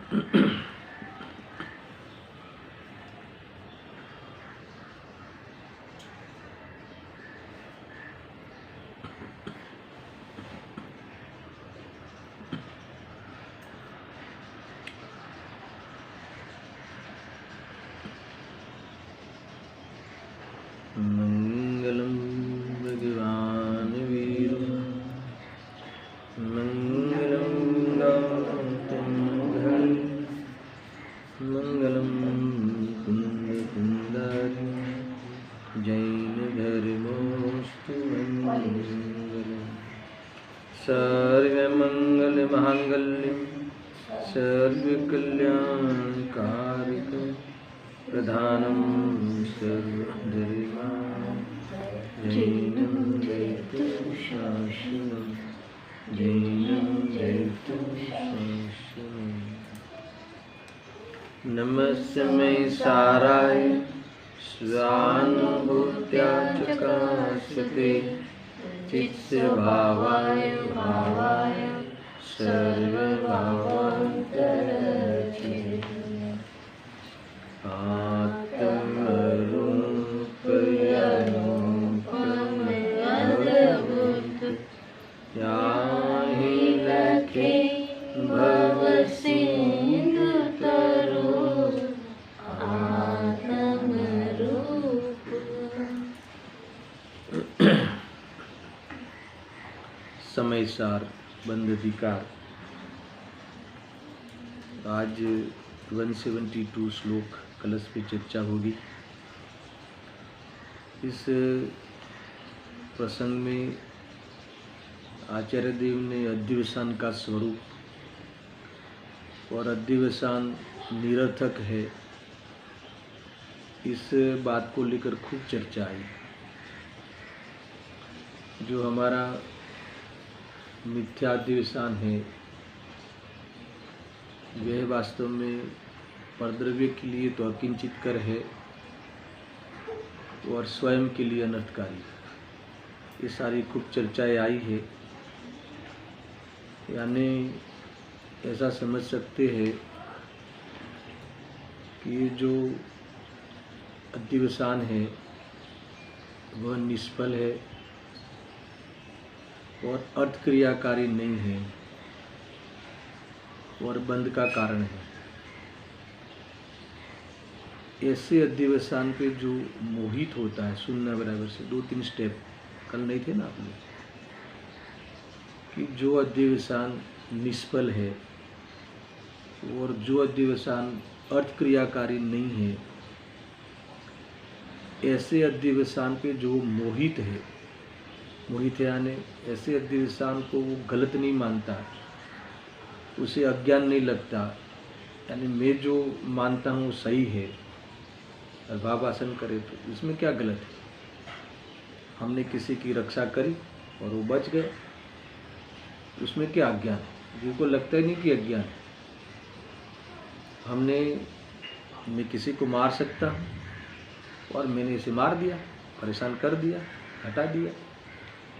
मंगलम भगवान वीरु मंगलम गौतम घड़ी मंगलम कुंद कुंदारी जैन धर्मोस्तु मंगलम सर्वमंगल मांगल्यम सर्वकल्याणकारिकं प्रधानं सर्वधर्माणां जैनं जयतु शासनम् नमस्मै साराय स्वानुभूत्या चकाशते चित्स्य भावाय भावाय सर्वभावान्तरचे आत्मरूपयरूपमद्भुत याहि लखे भवसिन्धुतरो आत्मरूप। समयसार बंध अधिकार। आज 172 श्लोक कलश पे चर्चा होगी। इस प्रसंग में आचार्य देव ने अध्यवसान का स्वरूप और अध्यवसान निरर्थक है, इस बात को लेकर खूब चर्चा आई। जो हमारा मिथ्या अध्यवसान है वह वास्तव में परद्रव्य के लिए तो अकिंचित कर है और स्वयं के लिए अनर्थकारी। ये सारी खूब चर्चाएं आई है। यानी ऐसा समझ सकते हैं कि ये जो अध्यवसान है वह निष्फल है और अर्थक्रियाकारी नहीं है और बंध का कारण है। ऐसे अध्यवसान पे जो मोहित होता है, सुनना बराबर से 2-3 स्टेप कल नहीं थे ना आपने, कि जो अध्यवसान निष्फल है और जो अध्यवसान अर्थक्रियाकारी नहीं है, ऐसे अध्यवसान पे जो मोहित है यानी ऐसे अध्यवसान को वो गलत नहीं मानता, उसे अज्ञान नहीं लगता, यानी मैं जो मानता हूँ सही है और भावासन करे तो इसमें क्या गलत है। हमने किसी की रक्षा करी और वो बच गए, उसमें क्या अज्ञान है। जिनको लगता ही नहीं कि अज्ञान है। मैं किसी को मार सकता हूँ और मैंने इसे मार दिया, परेशान कर दिया, हटा दिया,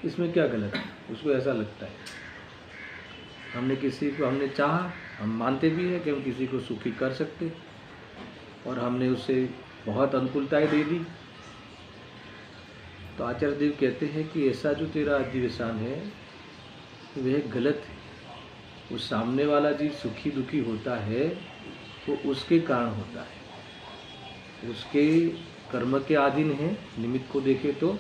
इसमें क्या गलत है। उसको ऐसा लगता है। हमने चाहा, हम मानते भी हैं कि हम किसी को सुखी कर सकते और हमने उसे बहुत अनुकूलताएं दे दी। तो आचार्य देव कहते हैं कि ऐसा जो तेरा अध्यवसान है वह गलत है। उस सामने वाला जी सुखी दुखी होता है वो उसके कारण होता है, उसके कर्म के अधीन है। निमित्त को देखे तो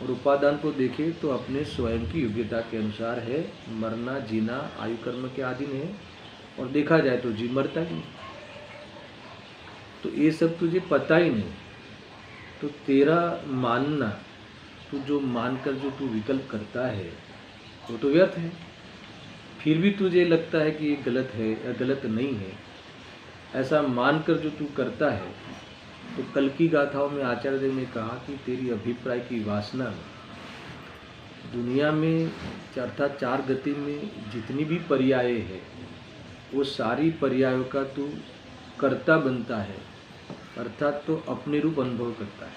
और उपादान को देखे तो अपने स्वयं की योग्यता के अनुसार है। मरना जीना आयु कर्म के अधीन है और देखा जाए तो जी मरता ही नहीं। तो ये सब तुझे पता ही नहीं, तो तेरा मानना, तू जो मानकर जो तू विकल्प करता है वो तो व्यर्थ है। फिर भी तुझे लगता है कि ये गलत है या गलत नहीं है, ऐसा मानकर जो तू करता है। तो कल की गाथाओं में आचार्य देव ने कहा कि तेरी अभिप्राय की वासना दुनिया में अर्थात 4 गति में जितनी भी पर्याय है वो सारी पर्यायों का तू कर्ता बनता है, अर्थात तो अपने रूप अनुभव करता है।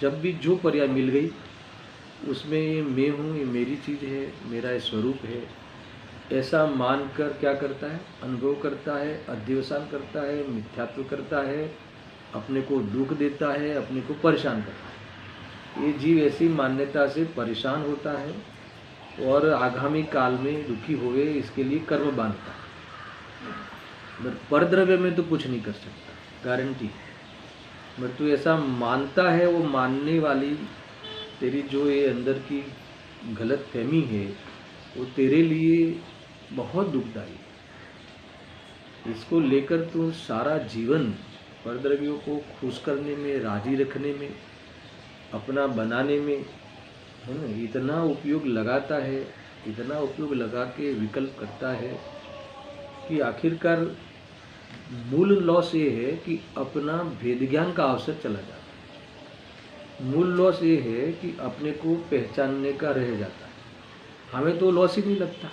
जब भी जो पर्याय मिल गई उसमें ये मैं हूँ, ये मेरी चीज़ है, मेरा ये स्वरूप है, ऐसा मानकर क्या करता है, अनुभव करता है, अध्यवसान करता है, मिथ्यात्व करता है, अपने को दुख देता है, अपने को परेशान करता है। ये जीव ऐसी मान्यता से परेशान होता है और आगामी काल में दुखी होवे इसके लिए कर्म बांधता है। मगर परद्रव्य में तो कुछ नहीं कर सकता, गारंटी है। मगर तू ऐसा मानता है, वो मानने वाली तेरी जो ये अंदर की गलत फहमी है वो तेरे लिए बहुत दुखदाई है। इसको लेकर तू सारा जीवन परद्रव्यों को खुश करने में, राजी रखने में, अपना बनाने में, है ना, इतना उपयोग लगाता है, इतना उपयोग लगा के विकल्प करता है कि आखिरकार मूल लॉस ये है कि अपना वेद ज्ञान का अवसर चला जाता है। मूल लॉस ये है कि अपने को पहचानने का रह जाता है। हमें तो लॉस ही नहीं लगता,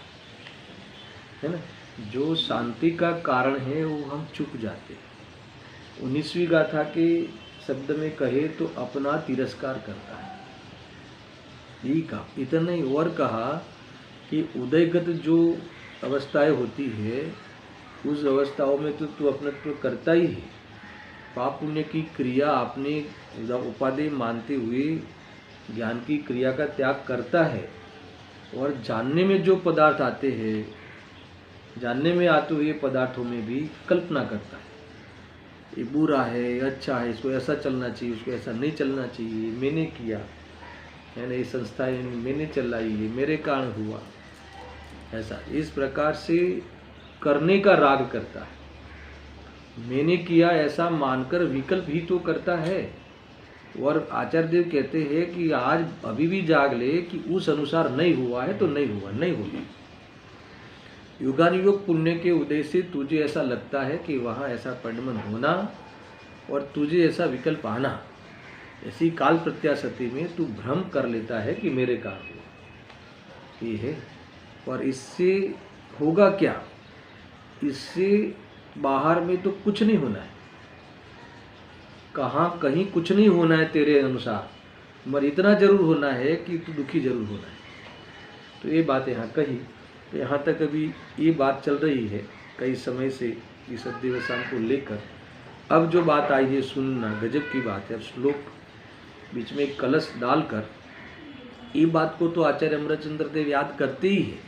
है ना। जो शांति का कारण है वो हम चुक जाते हैं। 19वीं गाथा के शब्द में कहे तो अपना तिरस्कार करता है, यही कहा। इतना ही और कहा कि उदयगत जो अवस्थाएं होती है उस अवस्थाओं में तो तू अपनत्व करता ही है। पाप पुण्य की क्रिया अपने उपादेय मानते हुए ज्ञान की क्रिया का त्याग करता है और जानने में जो पदार्थ आते हैं, जानने में आते हुए पदार्थों में भी कल्पना करता है। ये बुरा है, ये अच्छा है, इसको ऐसा चलना चाहिए, उसको ऐसा नहीं चलना चाहिए, मैंने किया है ना, ये संस्थाएं मैंने चलाई, ये मेरे कारण हुआ, ऐसा इस प्रकार से करने का राग करता है। मैंने किया ऐसा मानकर विकल्प ही तो करता है। और आचार्य देव कहते हैं कि आज अभी भी जाग ले कि उस अनुसार नहीं हुआ है तो नहीं हुआ, नहीं होगा। युगानुयोग पुण्य के उदय से तुझे ऐसा लगता है कि वहाँ ऐसा परिणमन होना और तुझे ऐसा विकल्प आना, ऐसी काल प्रत्याशति में तू भ्रम कर लेता है कि मेरे कारण हुआ, ये है। और इससे होगा क्या, इससे बाहर में तो कुछ नहीं होना है, कहाँ कहीं कुछ नहीं होना है तेरे अनुसार, मगर इतना जरूर होना है कि तू दुखी जरूर होना है। तो ये बात यहाँ कही, तो यहाँ तक अभी ये बात चल रही है कई समय से इस अध्यवसान को लेकर। अब जो बात आई है सुनना, गजब की बात है। श्लोक बीच में एक कलश डालकर ये बात को तो आचार्य अमरचंद्र देव याद करते ही है,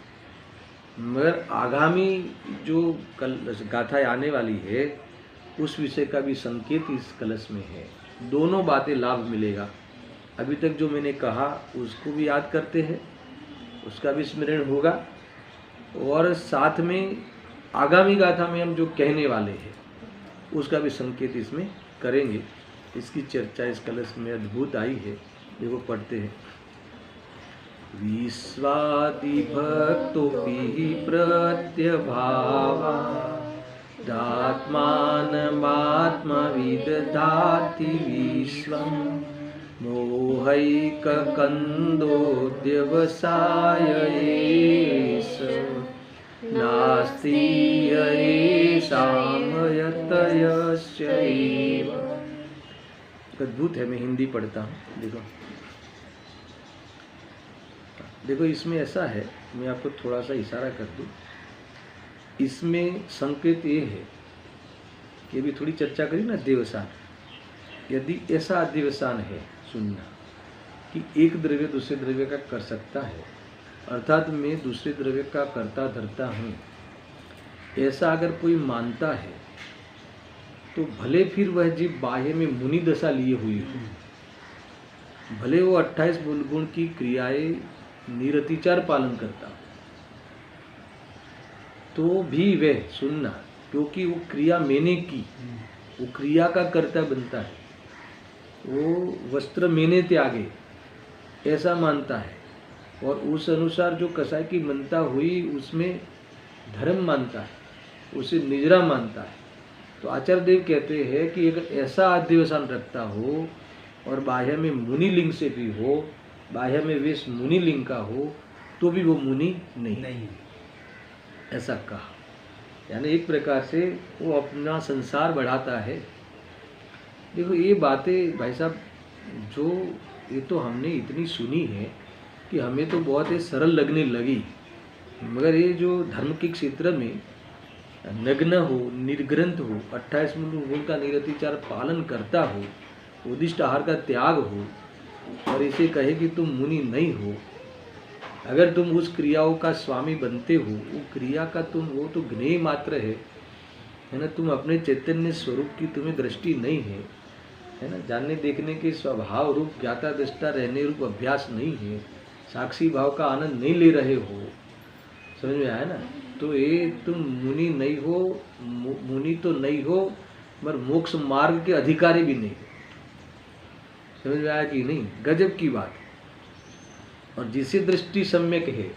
मगर आगामी जो कल गाथा आने वाली है उस विषय का भी संकेत इस कलश में है। दोनों बातें लाभ मिलेगा। अभी तक जो मैंने कहा उसको भी याद करते हैं, उसका भी स्मरण होगा, और साथ में आगामी गाथा में हम जो कहने वाले हैं उसका भी संकेत इसमें करेंगे। इसकी चर्चा इस कलश में अद्भुत आई है, देखो पढ़ते हैं। विश्वादिभक्तोऽपि प्रत्यभावा दात्मानमात्मविदधाति विश्वं मोहैककन्दोऽध्यवसाय एष नास्ति येषामयतयस्यैव। अद्भुत है, मैं हिंदी पढ़ता हूँ। देखो इसमें ऐसा है, मैं आपको थोड़ा सा इशारा कर दूँ। इसमें संकेत ये है कि अभी थोड़ी चर्चा करी ना अध्यवसान, यदि ऐसा अध्यवसान है सुनना कि एक द्रव्य दूसरे द्रव्य का कर सकता है, अर्थात मैं दूसरे द्रव्य का करता धरता हूँ, ऐसा अगर कोई मानता है तो भले फिर वह जीव बाह्य में मुनि दशा लिए हुई हो, भले वो 28 गुण की क्रियाएं निरतिचार पालन करता हो, तो भी वह सुनना, क्योंकि वो क्रिया मैंने की, वो क्रिया का कर्ता बनता है, वो वस्त्र मैंने त्यागे ऐसा मानता है, और उस अनुसार जो कसाई की मनता हुई उसमें धर्म मानता है, उसे निजरा मानता है। तो आचार्य देव कहते हैं कि अगर ऐसा अध्यवसान रखता हो और बाह्य में मुनि लिंग से भी हो, बाह्य में वेश मुनि लिंग का हो, तो भी वो मुनि नहीं। ऐसा कहा, यानी एक प्रकार से वो अपना संसार बढ़ाता है। देखो ये बातें भाई साहब, जो ये तो हमने इतनी सुनी है कि हमें तो बहुत ही सरल लगने लगी, मगर ये जो धर्म के क्षेत्र में नग्न हो, निर्ग्रंथ हो, 28 मूल का निरतिचार पालन करता हो, उदिष्ट आहार का त्याग हो और इसे कहे कि तुम मुनि नहीं हो, अगर तुम उस क्रियाओं का स्वामी बनते हो, वो क्रिया का तुम वो तो ज्ञेय मात्र है ना। तुम अपने चैतन्य स्वरूप की तुम्हें दृष्टि नहीं है ना। जानने देखने के स्वभाव रूप ज्ञाता दृष्टा रहने रूप अभ्यास नहीं है, साक्षी भाव का आनंद नहीं ले रहे हो, समझ में आया ना। तो ये तुम मुनि नहीं हो, मुनि तो नहीं हो मगर मोक्ष मार्ग के अधिकारी भी नहीं हो। समझ में आया कि नहीं? गजब की बात। और जिसे दृष्टि सम्यक है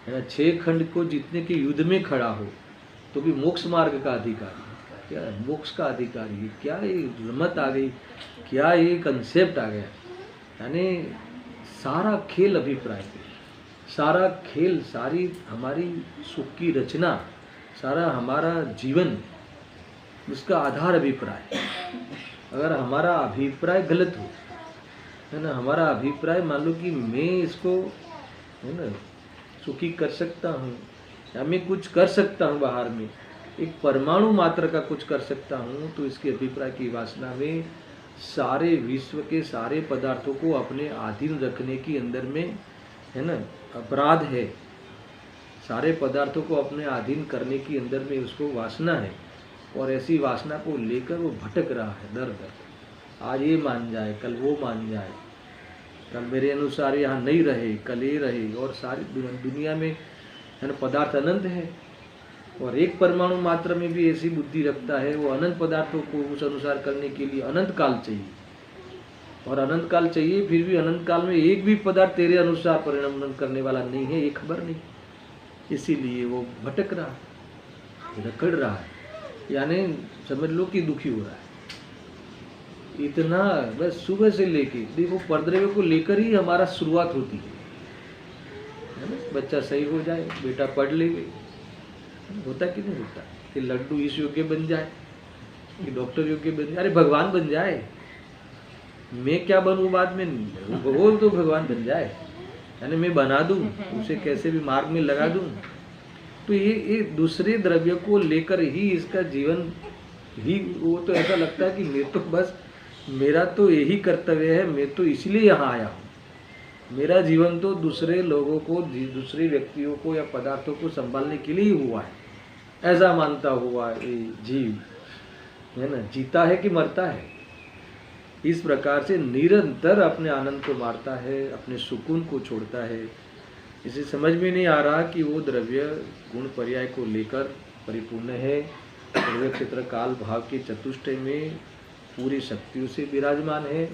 ना, 6 खंड को जीतने के युद्ध में खड़ा हो तो भी मोक्ष मार्ग का अधिकारी, क्या मोक्ष का अधिकारी है, क्या ये रमत आ गई, क्या ये कंसेप्ट आ गया। यानी सारा खेल अभिप्राय पे, सारा खेल, सारी हमारी सुख की रचना, सारा हमारा जीवन, उसका आधार अभिप्राय। अगर हमारा अभिप्राय गलत हो, है ना, हमारा अभिप्राय मान लो कि मैं इसको, है ना, सुखी कर सकता हूँ या मैं कुछ कर सकता हूँ बाहर में, एक परमाणु मात्र का कुछ कर सकता हूँ, तो इसके अभिप्राय की वासना में सारे विश्व के सारे पदार्थों को अपने अधीन रखने की अंदर में, है ना, अपराध है। सारे पदार्थों को अपने अधीन करने की अंदर में उसको वासना है और ऐसी वासना को लेकर वो भटक रहा है दर दर। आज ये मान जाए, कल वो मान जाए, कल मेरे अनुसार यहाँ नहीं रहे, कल ये रहे। और सारी दुनिया में, है ना, पदार्थ अनंत है और एक परमाणु मात्र में भी ऐसी बुद्धि रखता है, वो अनंत पदार्थों को उस अनुसार करने के लिए अनंत काल चाहिए। और अनंत काल चाहिए, फिर भी अनंत काल में एक भी पदार्थ तेरे अनुसार परिणाम करने वाला नहीं है, ये खबर नहीं। इसीलिए वो भटक रहा है, रखड़ रहा है, यानी समझ लो कि दुखी हो रहा है इतना। बस सुबह से लेके देखो, परद्रव्य को लेकर ही हमारा शुरुआत होती है ना। बच्चा सही हो जाए, बेटा पढ़ ले, होता कि नहीं होता कि लड्डू इस योग्य बन जाए, कि डॉक्टर योग्य बन जाए, अरे भगवान बन जाए, मैं क्या बनूं बाद में, वो तो भगवान बन जाए, यानी मैं बना दूं, उसे कैसे भी मार्ग में लगा दूं। तो ये दूसरे द्रव्य को लेकर ही इसका जीवन ही, वो तो ऐसा लगता है कि मैं तो बस, मेरा तो यही कर्तव्य है, मैं तो इसलिए यहाँ आया हूँ, मेरा जीवन तो दूसरे लोगों को, दूसरे व्यक्तियों को या पदार्थों को संभालने के लिए ही हुआ है, ऐसा मानता हुआ ये जीव, है ना, जीता है कि मरता है। इस प्रकार से निरंतर अपने आनंद को मारता है, अपने सुकून को छोड़ता है। इसे समझ में नहीं आ रहा कि वो द्रव्य गुण पर्याय को लेकर परिपूर्ण है, द्रव्य क्षेत्र काल भाव के चतुष्टय में पूरी शक्तियों से विराजमान है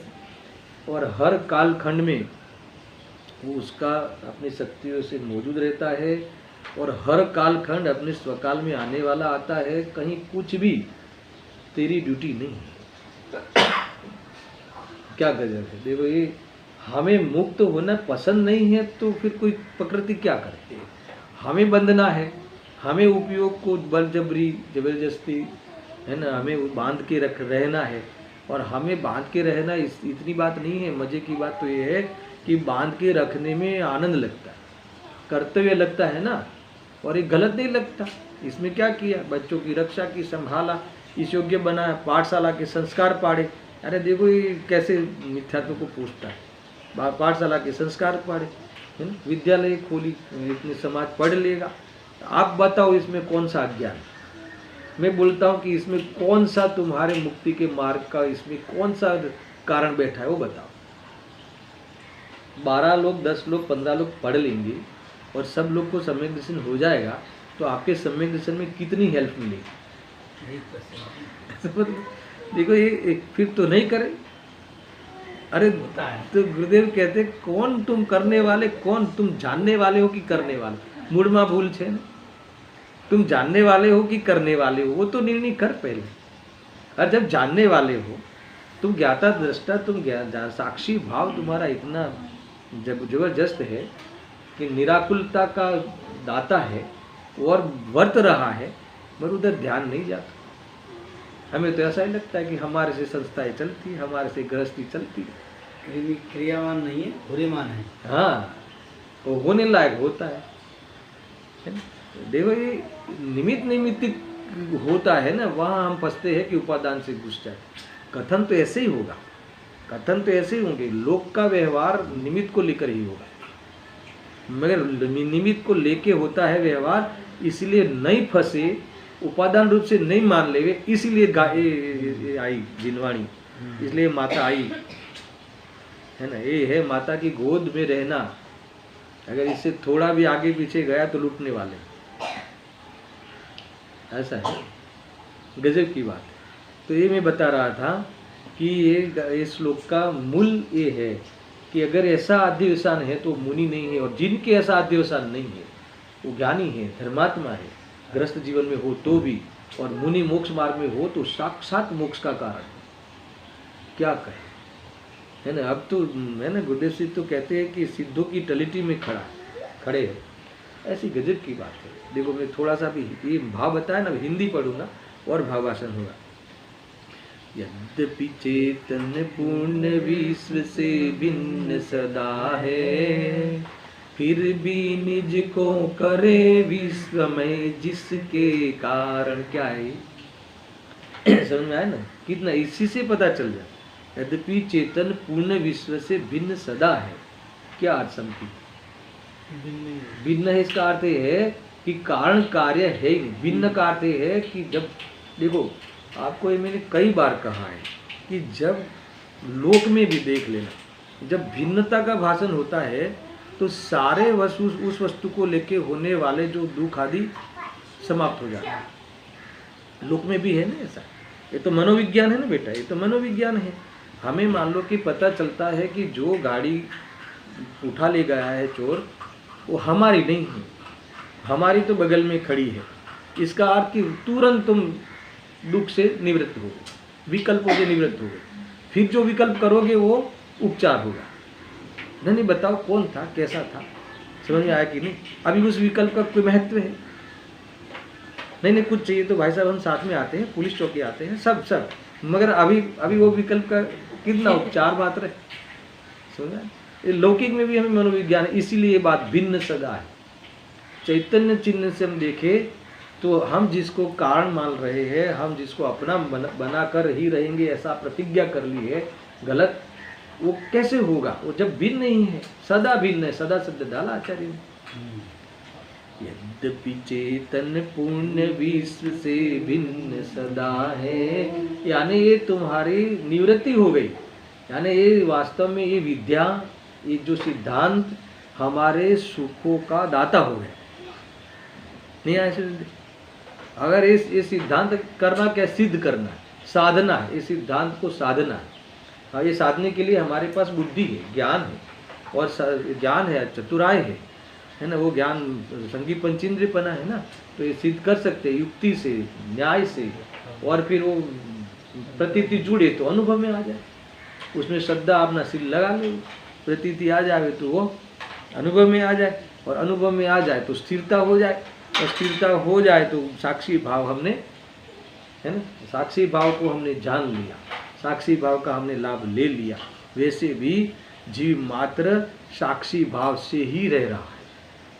और हर काल खंड में वो उसका अपनी शक्तियों से मौजूद रहता है और हर काल खंड अपने स्वकाल में आने वाला आता है। कहीं कुछ भी तेरी ड्यूटी नहीं है। क्या गजब है। देखो, ये हमें मुक्त होना पसंद नहीं है तो फिर कोई प्रकृति क्या करे। हमें बंधना है, हमें उपयोग को बलजबरी जबरदस्ती, है ना, हमें बांध के रहना है। और हमें बांध के रहना इतनी बात नहीं है। मजे की बात तो ये है कि बांध के रखने में आनंद लगता है, कर्तव्य लगता है ना, और ये गलत नहीं लगता। इसमें क्या किया, बच्चों की रक्षा की, संभाला, इस योग्य बनाया, पाठशाला के संस्कार पाड़े। अरे देखो ये कैसे मिथ्यात्व को पूछता है। पाठशाला के संस्कार पाड़े, है ना, विद्यालय खोली, इतने समाज पढ़ लेगा। आप बताओ इसमें कौन सा अज्ञान। मैं बोलता हूँ कि इसमें कौन सा तुम्हारे मुक्ति के मार्ग का, इसमें कौन सा कारण बैठा है वो बताओ। 12 लोग, 10 लोग, 15 लोग पढ़ लेंगे और सब लोग को सम्यक दर्शन हो जाएगा तो आपके सम्यक दर्शन में कितनी हेल्प मिलेगी। देखो ये फिर तो नहीं करे। अरे तो गुरुदेव कहते कौन तुम करने वाले, कौन तुम जानने वाले हो कि करने वाले। मूडमा भूल छे, तुम जानने वाले हो कि करने वाले हो, वो तो निर्णय कर पहले। और जब जानने वाले हो, तुम ज्ञाता दृष्टा, तुम साक्षी भाव तुम्हारा इतना जबरदस्त है कि निराकुलता का दाता है और वर्त रहा है, पर उधर ध्यान नहीं जाता। हमें तो ऐसा ही लगता है कि हमारे से संस्थाएं चलती, हमारे से गृहस्थी चलती, क्रियावान नहीं है, होरेमान है। हाँ, वो होने लायक होता है। है ना? देखो ये निमित्त निमित्तिक होता है ना, वहाँ हम फंसते हैं कि उपादान से घुस जाए। कथन तो ऐसे ही होगा, कथन तो ऐसे ही होंगे, लोक का व्यवहार निमित्त को लेकर ही होगा, मगर निमित्त को लेके होता है व्यवहार, इसलिए नहीं फंसे, उपादान रूप से नहीं मान लेवे, इसीलिए गाय आई जिनवाणी, इसलिए माता आई, है ना। ये है माता की गोद में रहना, अगर इससे थोड़ा भी आगे पीछे गया तो लूटने वाले, ऐसा है, गजब की बात है। तो ये मैं बता रहा था कि ये श्लोक का मूल ये है कि अगर ऐसा अध्यवसान है तो मुनि नहीं है, और जिनके ऐसा अध्यवसान नहीं है वो ज्ञानी है, धर्मात्मा है, ग्रस्त जीवन में हो तो भी, और मुनि मोक्ष मार्ग में हो तो साक्षात मोक्ष का कारण है। क्या कहे, है ना। अब तो है ना, गुरुदेव सिंह तो कहते हैं कि सिद्धों की टलिटी में खड़े हैं, ऐसी गजब की बात है। देखो मैं थोड़ा सा भी ये भाव बताया ना, हिंदी पढ़ूंगा और भावासन होगा। यद्यपि चेतन पूर्ण विश्व से भिन्न सदा है, फिर भी निज को करे विश्व में जिसके कारण क्या है। समझ में आया ना, कितना इसी से पता चल जाए। यद्यपि चेतन पूर्ण विश्व से भिन्न सदा है, क्या अर्थ समझी? भिन्न है, इसका अर्थ है कि कारण कार्य है ही नहीं। भिन्न का अर्थ है कि जब देखो, आपको ये मैंने कई बार कहा है कि जब लोक में भी देख लेना, जब भिन्नता का भाषण होता है तो सारे वस्तु उस वस्तु को लेके होने वाले जो दुख आदि समाप्त हो जाते हैं। लोक में भी है ना ऐसा, ये तो मनोविज्ञान है ना बेटा, ये तो मनोविज्ञान है। हमें मान लो कि पता चलता है कि जो गाड़ी उठा ले गया है चोर, वो हमारी नहीं है, हमारी तो बगल में खड़ी है। इसका अर्थ कि तुरंत तुम दुख से निवृत्त हो गए, विकल्पों से निवृत्त हो गए। फिर जो विकल्प करोगे वो उपचार होगा। नहीं बताओ कौन था, कैसा था, समझ में आया कि नहीं? अभी उस विकल्प का कोई महत्व है? नहीं कुछ चाहिए तो भाई साहब हम साथ में आते हैं, पुलिस चौकी आते हैं, सब, मगर अभी वो विकल्प का कितना उपचार मात्र है, समझा? ये लौकिक में भी हमें मनोविज्ञान है, इसीलिए ये बात भिन्न सदा है। चैतन्य चिन्ह से हम देखें तो हम जिसको कारण मान रहे हैं, हम जिसको अपना बना कर ही रहेंगे ऐसा प्रतिज्ञा कर ली है, गलत। वो कैसे होगा? वो जब भिन्न नहीं है, सदा भिन्न है, सदा शब्द डाला आचार्य ने। यद्यपि चेतन पूर्ण विश्व से भिन्न सदा है, यानी ये तुम्हारी निवृत्ति हो गई, यानी ये वास्तव में ये विद्या, ये जो सिद्धांत हमारे सुखों का दाता हो गए। नहीं आया? अगर इस सिद्धांत करना क्या, सिद्ध करना, साधना है, इस सिद्धांत को साधना है। हाँ, ये साधने के लिए हमारे पास बुद्धि है, ज्ञान है, और ज्ञान है, चतुराई है ना। वो ज्ञान संगी पंचेंद्रियपना है ना, तो ये सिद्ध कर सकते हैं युक्ति से, न्याय से, और फिर वो प्रतीति जुड़े तो अनुभव में आ जाए, उसमें श्रद्धा अपना सिर लगा ले, प्रतीति आ जाए तो वो अनुभव में आ जाए, और अनुभव में आ जाए तो स्थिरता हो जाए, और स्थिरता हो जाए तो साक्षी भाव हमने, है ना, साक्षी भाव को हमने जान लिया, साक्षी भाव का हमने लाभ ले लिया। वैसे भी जीव मात्र साक्षी भाव से ही रह रहा है।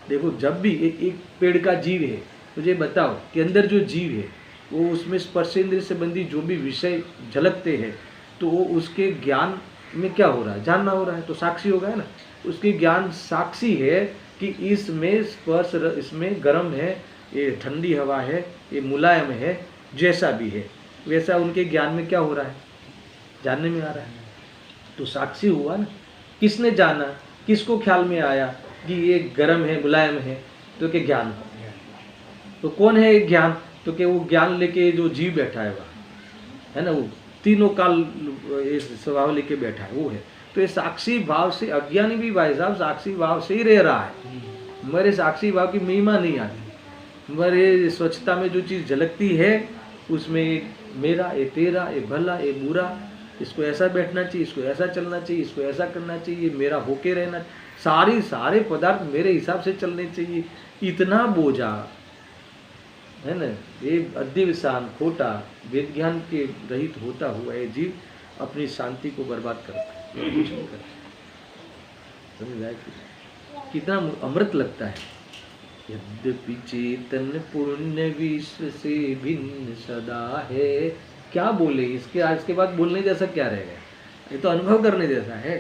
देखो जब भी एक पेड़ का जीव है, मुझे बताओ कि अंदर जो जीव है वो उसमें स्पर्शेंद्रिय संबंधी जो भी विषय झलकते हैं तो वो उसके ज्ञान में क्या हो रहा है, जानना हो रहा है, तो साक्षी होगा, है ना। उसकी ज्ञान साक्षी है कि इसमें स्पर्श, इसमें गर्म है, ये ठंडी हवा है, ये मुलायम है, जैसा भी है वैसा उनके ज्ञान में क्या हो रहा है, जानने में आ रहा है, तो साक्षी हुआ ना। किसने जाना, किसको ख्याल में आया कि ये गर्म है, मुलायम है, तो क्या ज्ञान हो, तो कौन है ज्ञान, तो कि वो ज्ञान लेके जो जीव बैठा है वह, है ना, वो तीनों काल स्वभाव लेके बैठा है, वो है। तो ये साक्षी भाव से, अज्ञानी भी भाई साहब साक्षी भाव से ही रह रहा है, मगर साक्षी भाव की महिमा नहीं आती, मगर ये स्वच्छता में जो चीज़ झलकती है उसमें मेरा, ये तेरा, ये भला, ये बुरा, इसको ऐसा बैठना चाहिए, इसको ऐसा चलना चाहिए, इसको ऐसा करना चाहिए, मेरा होके रहना, सारे पदार्थ मेरे हिसाब से चलने चाहिए, इतना बोझा, है ना। ये अध्यवसान खोटा वेद ज्ञान के रहित होता हुआ ये जीव अपनी शांति को बर्बाद करता है, कुछ नहीं करता। समझ आया? कितना अमृत लगता है यद्यपि चेतन पूर्ण विश्व से भिन्न सदा है। क्या बोले इसके, आज के बाद बोलने जैसा क्या रहेगा? ये तो अनुभव करने जैसा है,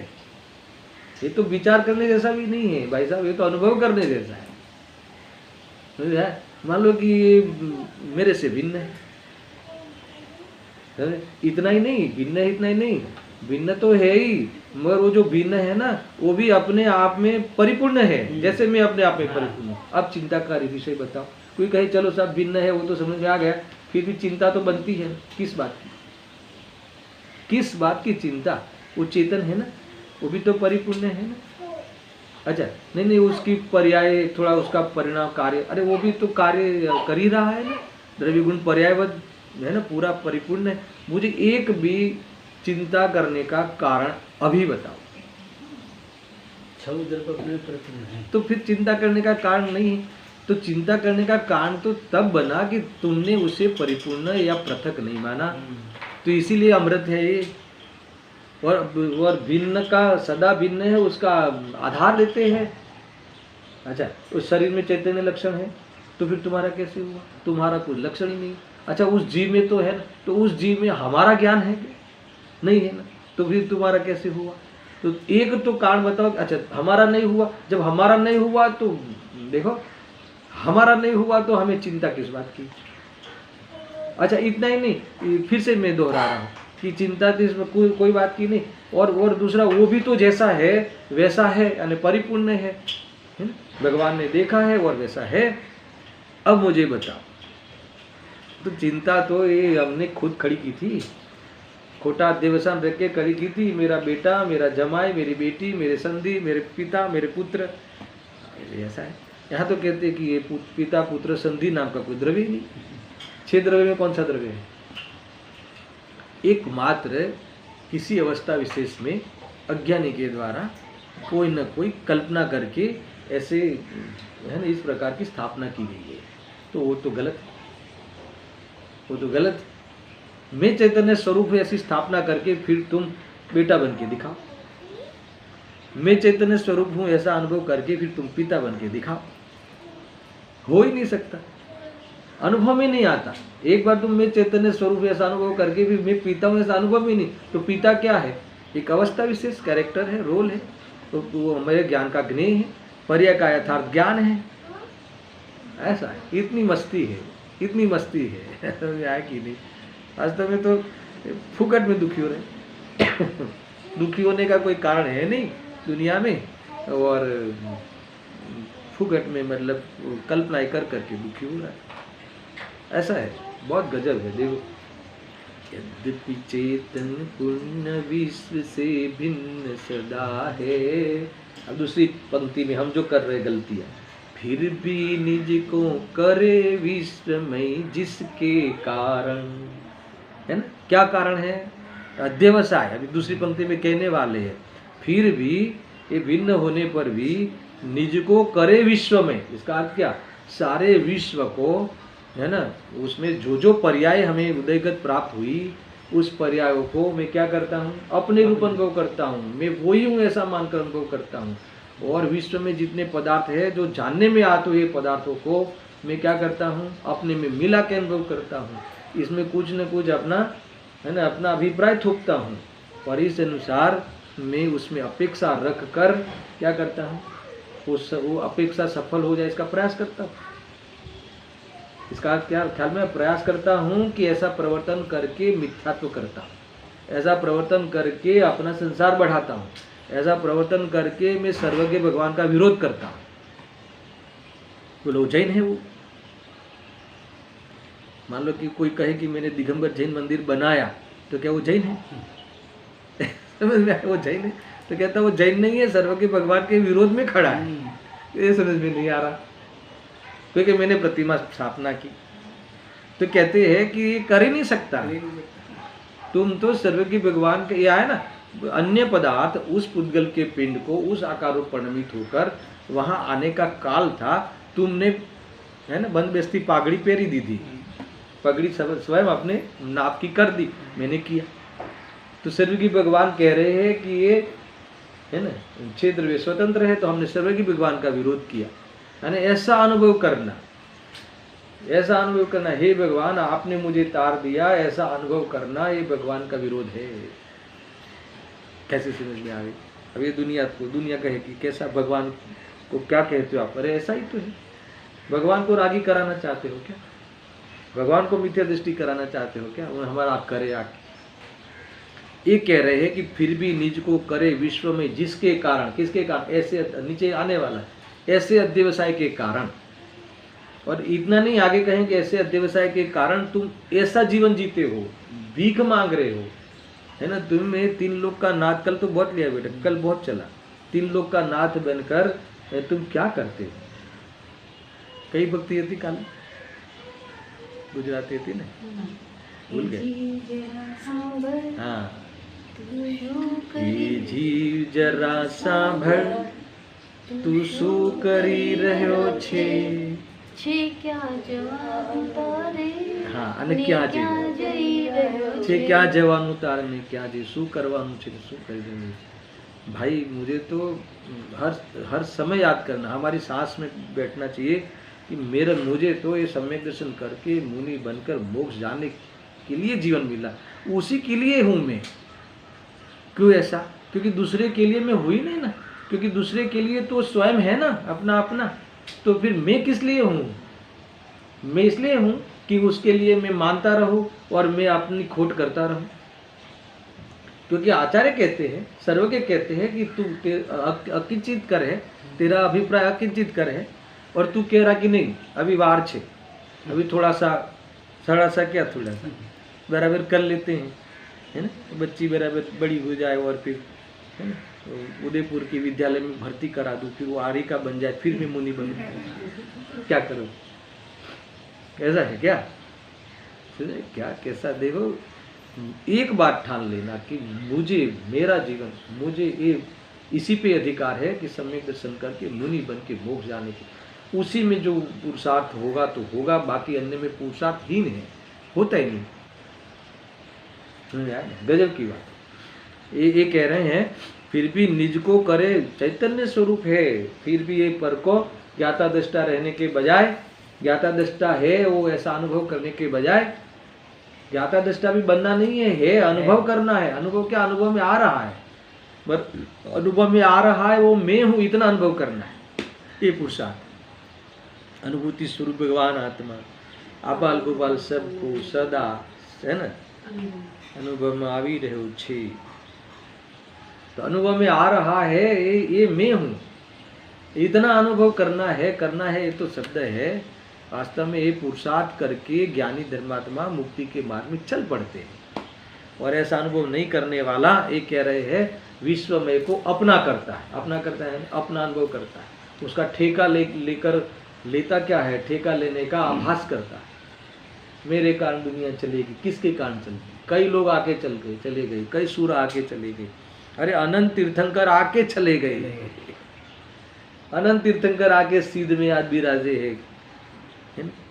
ये तो विचार करने जैसा भी नहीं है भाई साहब, ये तो अनुभव करने जैसा है। मान लो कि ये मेरे से भिन्न है, इतना ही नहीं भिन्न है, इतना ही नहीं भिन्न तो है ही, मगर वो जो भिन्न है ना वो भी अपने आप में परिपूर्ण है, जैसे मैं अपने आप में परिपूर्ण हूँ। अब चिंता का विषय बताओ। कोई कहे चलो सब भिन्न है, वो तो समझ में आ गया, फिर भी चिंता तो बनती है। किस बात की, किस बात की चिंता? वो चेतन है ना, वो भी तो परिपूर्ण है ना। अच्छा नहीं नहीं, उसकी पर्याय थोड़ा उसका परिणाम कार्य, अरे वो भी तो कार्य कर ही रहा है ना, द्रव्य गुण पर्यायवद है ना, पूरा परिपूर्ण है। मुझे एक भी चिंता करने का कारण अभी बताओ। तो फिर चिंता करने का कारण नहीं है, तो चिंता करने का कारण तो तब बना कि तुमने उसे परिपूर्ण या पृथक नहीं माना, तो इसीलिए अमृत है ये। और भिन्न का सदा भिन्न है, उसका आधार लेते हैं। अच्छा उस शरीर में चैतन्य लक्षण है, तो फिर तुम्हारा कैसे हुआ? तुम्हारा कोई लक्षण ही नहीं। अच्छा उस जीव में तो है ना, तो उस जीव में हमारा ज्ञान है नहीं है ना, तो फिर तुम्हारा कैसे हुआ? तो एक तो कारण बताओ। अच्छा हमारा नहीं हुआ, जब हमारा नहीं हुआ तो देखो, हमारा नहीं हुआ तो हमें चिंता किस बात की? अच्छा इतना ही नहीं, फिर से मैं दोहरा रहा हूँ कि चिंता तो इसमें कोई बात की नहीं। और दूसरा, वो भी तो जैसा है वैसा है, यानी परिपूर्ण है, भगवान ने देखा है और वैसा है। अब मुझे बताओ, तो चिंता तो ये हमने खुद खड़ी की थी, खोटा देवसान रख के खड़ी की थी। मेरा बेटा, मेरा जमाई, मेरी बेटी, मेरे संधि, मेरे पिता, मेरे पुत्र, ऐसा है। यहाँ तो कहते हैं कि ये पिता पुत्र संधि नाम का कोई द्रव्य नहीं। 6 द्रव्य में कौन सा द्रव्य है? एकमात्र किसी अवस्था विशेष में अज्ञानी के द्वारा कोई न कोई कल्पना करके ऐसे है ना, इस प्रकार की स्थापना की गई है, तो वो तो गलत है, वो तो गलत है। मैं चैतन्य स्वरूप ऐसी स्थापना करके फिर तुम बेटा बन के दिखाओ, मैं चैतन्य स्वरूप हूं ऐसा अनुभव करके फिर तुम पिता बन के दिखाओ। हो ही नहीं सकता, अनुभव में नहीं आता। एक बार तुम मैं चैतन्य स्वरूप ऐसा अनुभव करके फिर मैं पिता हूं ऐसा अनुभव ही नहीं, तो पिता क्या है? एक अवस्था विशेष कैरेक्टर है, रोल है, तो वो हमारे ज्ञान का ज्ञेय है, पर्याय का यथार्थ ज्ञान है। ऐसा है, इतनी मस्ती है, इतनी मस्ती है आया कि नहीं? वास्तव में तो फुकट में दुखी हो रहे दुखी होने का कोई कारण है नहीं दुनिया में, और फुकट में मतलब कल्पना कर करके दुखी हो रहा है। ऐसा है, बहुत गजब है। देखो, यद्यपि चेतन पूर्ण विश्व से भिन्न सदा है। अब दूसरी पंक्ति में हम जो कर रहे गलतियां, फिर भी निज को करे विश्वमय जिसके कारण, है ना? क्या कारण है? अध्यवसाय। अभी दूसरी पंक्ति में कहने वाले हैं, फिर भी ये भिन्न होने पर भी निज को करे विश्व में। इसका अर्थ क्या? सारे विश्व को, है ना, उसमें जो जो पर्याय हमें उदयगत प्राप्त हुई, उस पर्यायों को मैं क्या करता हूँ? अपने रूप अनुभव करता हूँ, मैं वही हूँ ऐसा मानकर अनुभव करता हूँ। और विश्व में जितने पदार्थ है जो जानने में आते हुए पदार्थों को मैं क्या करता हूँ? अपने में मिला के अनुभव करता हूँ। इसमें कुछ न कुछ अपना, है ना, अपना अभिप्राय थोपता हूँ, और इस अनुसार मैं उसमें अपेक्षा रख कर क्या करता हूँ? वो अपेक्षा सफल हो जाए इसका प्रयास करता हूँ। इसका क्या ख्याल में प्रयास करता हूँ कि ऐसा प्रवर्तन करके मिथ्यात्व करता हूँ, ऐसा प्रवर्तन करके अपना संसार बढ़ाता हूँ, ऐसा प्रवर्तन करके मैं सर्वज्ञ भगवान का विरोध करता हूँ। बोलो जैन है वो। मान लो कि कोई कहे कि मैंने दिगंबर जैन मंदिर बनाया, तो क्या वो जैन है? समझ में आया? वो जैन है तो कहता वो जैन नहीं है, सर्वज्ञ भगवान के विरोध में खड़ा है। ये समझ में नहीं आ रहा, क्योंकि मैंने प्रतिमा स्थापना की, तो कहते हैं कि ये कर ही नहीं सकता। तुम तो सर्वज्ञ भगवान के, यह है ना, अन्य पदार्थ उस पुद्गल के पिंड को उस आकार में परिणमित होकर वहां आने का काल था। तुमने, है ना, बंदबस्ती पागड़ी पहरी दी थी, पगड़ी स्वयं अपने नाप की कर दी, मैंने किया। तो सर्वज्ञ भगवान कह रहे हैं कि ये, है ना, 6 द्रव्य स्वतंत्र है, तो हमने सर्वज्ञ भगवान का विरोध किया। यानी ऐसा अनुभव करना, ऐसा अनुभव करना, हे भगवान आपने मुझे तार दिया, ऐसा अनुभव करना, ये भगवान का विरोध है। कैसे समझ में आ गई? अब ये दुनिया कहेगी कैसा भगवान को क्या कहते हो आप? अरे ऐसा ही तो है। भगवान को रागी कराना चाहते हो क्या? भगवान को मिथ्या दृष्टि कराना चाहते हो क्या? वो हमारा आप करे आके। ये कह रहे हैं कि फिर भी निज को करे विश्व में जिसके कारण, किसके कारण? ऐसे नीचे आने वाला है, ऐसे अध्यवसाय के कारण। और इतना नहीं, आगे कहेंगे ऐसे अध्यवसाय के कारण तुम ऐसा जीवन जीते हो, भीख मांग रहे हो, है ना? तुम्हें 3 लोक का नाथ, कल तो बहुत लिया बेटा, कल बहुत चला, 3 लोक का नाथ बनकर तुम क्या करते हो? कई भक्ति थी काल गुजराती थी ना, भूल गए। हाँ, ये जीव जरा सांभळ तू शू करी रह्यो छे, क्या जवान तारे, हाँ, અને ક્યાં છે क्या જવાનું તારે ને ક્યાં જે શું કરવાનું છે શું કરી દેવું। भाई मुझे तो हर समय याद करना, हमारी सांस में बैठना चाहिए कि मुझे तो ये सम्यक दर्शन करके मुनि बनकर मोक्ष जाने के लिए जीवन मिला, उसी के लिए हूँ मैं। क्यों ऐसा? क्योंकि दूसरे के लिए मैं हुई नहीं ना, क्योंकि दूसरे के लिए तो स्वयं है ना, अपना अपना। तो फिर मैं किस लिए हूँ? मैं इसलिए हूँ कि उसके लिए मैं मानता रहूँ और मैं अपनी खोट करता रहूँ। क्योंकि आचार्य कहते हैं, सर्वज्ञ कहते हैं कि तू अकिंचित कर है, तेरा अभिप्राय अकिंचित कर है, और तू कह रहा कि नहीं अभी वार छे, अभी थोड़ा सा थोड़ा सा बराबर कर लेते हैं, है ना? बच्ची बराबर बड़ी हो जाए और फिर है ना, तो उदयपुर की विद्यालय में भर्ती करा दूँ, फिर वो आर्य का बन जाए, फिर मैं मुनि बनूँ, क्या करूँ? ऐसा है क्या? क्या कैसा? देखो, एक बात ठान लेना कि मुझे, मेरा जीवन, मुझे ये इसी पे अधिकार है कि सम्यक दर्शन करके मुनि बन के मोक्ष जाने के। उसी में जो पुरुषार्थ होगा तो होगा, बाकी अन्य में पुरुषार्थ हीन है, होता ही नहीं। गजब की बात। ये कह रहे हैं फिर भी निज को करे, चैतन्य स्वरूप है, फिर भी ये पर को ज्ञाता दृष्टा रहने के बजाय, ज्ञाता दृष्टा है वो ऐसा अनुभव करने के बजाय, ज्ञाता दृष्टा भी बनना नहीं है अनुभव करना है। अनुभव क्या? अनुभव में आ रहा है, पर अनुभव में आ रहा है वो मैं हूँ, इतना अनुभव करना है। ये पुरुषार्थ, अनुभूति स्वरूप भगवान आत्मा, आपाल गोपाल सबको सदा, है ना, अनुभव में आवी रह्यो छे। तो अनुभव में आ रहा है, ये मैं हूँ, इतना अनुभव करना है। ये तो शब्द है, वास्तव में ये पुरुषार्थ करके ज्ञानी धर्मात्मा मुक्ति के मार्ग में चल पड़ते हैं। और ऐसा अनुभव नहीं करने वाला, ये कह रहे हैं विश्वमय को अपना करता है, अपना अनुभव करता है, उसका ठेका लेकर लेता क्या है? ठेका लेने का आभास करता है। मेरे कारण दुनिया चलेगी, किसके कारण चलेगी? कई लोग आके चले गए, कई सूर आके चले गए, अरे अनंत तीर्थंकर आके चले गए, अनंत तीर्थंकर आके सीध में आज विराजे है।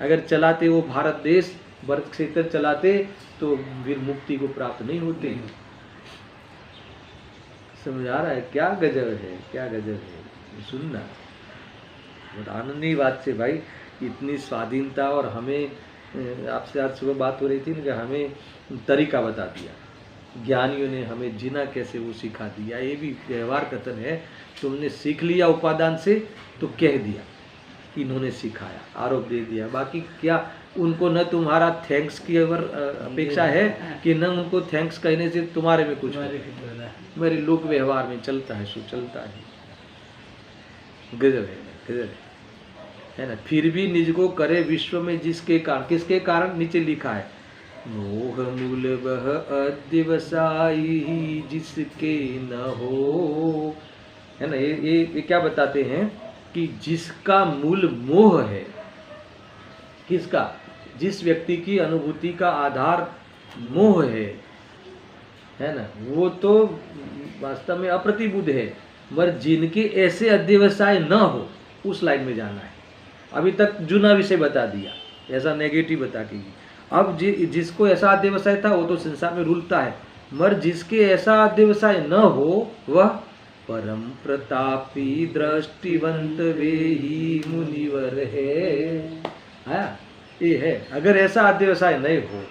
अगर चलाते वो भारत देश, भरत क्षेत्र चलाते तो फिर मुक्ति को प्राप्त नहीं होते। समझ आ रहा है? क्या गजब है, क्या गजब है। सुनना बहुत आनंदी बात से भाई, इतनी स्वाधीनता। और हमें आपसे आज सुबह बात हो रही थी ना कि हमें तरीका बता दिया, ज्ञानियों ने हमें जीना कैसे वो सिखा दिया। ये भी व्यवहार कथन है, तुमने सीख लिया उपादान से तो कह दिया, इन्होंने सिखाया, आरोप दे दिया। बाकी क्या उनको न तुम्हारा थैंक्स की अपेक्षा है कि न उनको थैंक्स कहने से तुम्हारे में कुछ मेरे लोक व्यवहार में चलता है, सो चलता है। गजब है ना। फिर भी निज को करे विश्व में जिसके कारण, किसके कारण? नीचे लिखा है, मोह मूल वह अध्यवसायी जिसके न हो, है ना। ये क्या बताते हैं कि जिसका मूल मोह है, किसका? जिस व्यक्ति की अनुभूति का आधार मोह है ना, वो तो वास्तव में अप्रतिबुद्ध है। मगर जिनके ऐसे अध्यवसाय न हो, उस लाइन में जाना है। अभी तक जुना विषय बता दिया, ऐसा नेगेटिव बता के। अब जिसको ऐसा अध्यवसाय था वो तो संसार में रुलता है, मगर जिसके ऐसा अध्यवसाय न हो, वह परम प्रतापी दृष्टिवंत वे ही मुनिवर है। ये है। अगर ऐसा अध्यवसाय नहीं हो,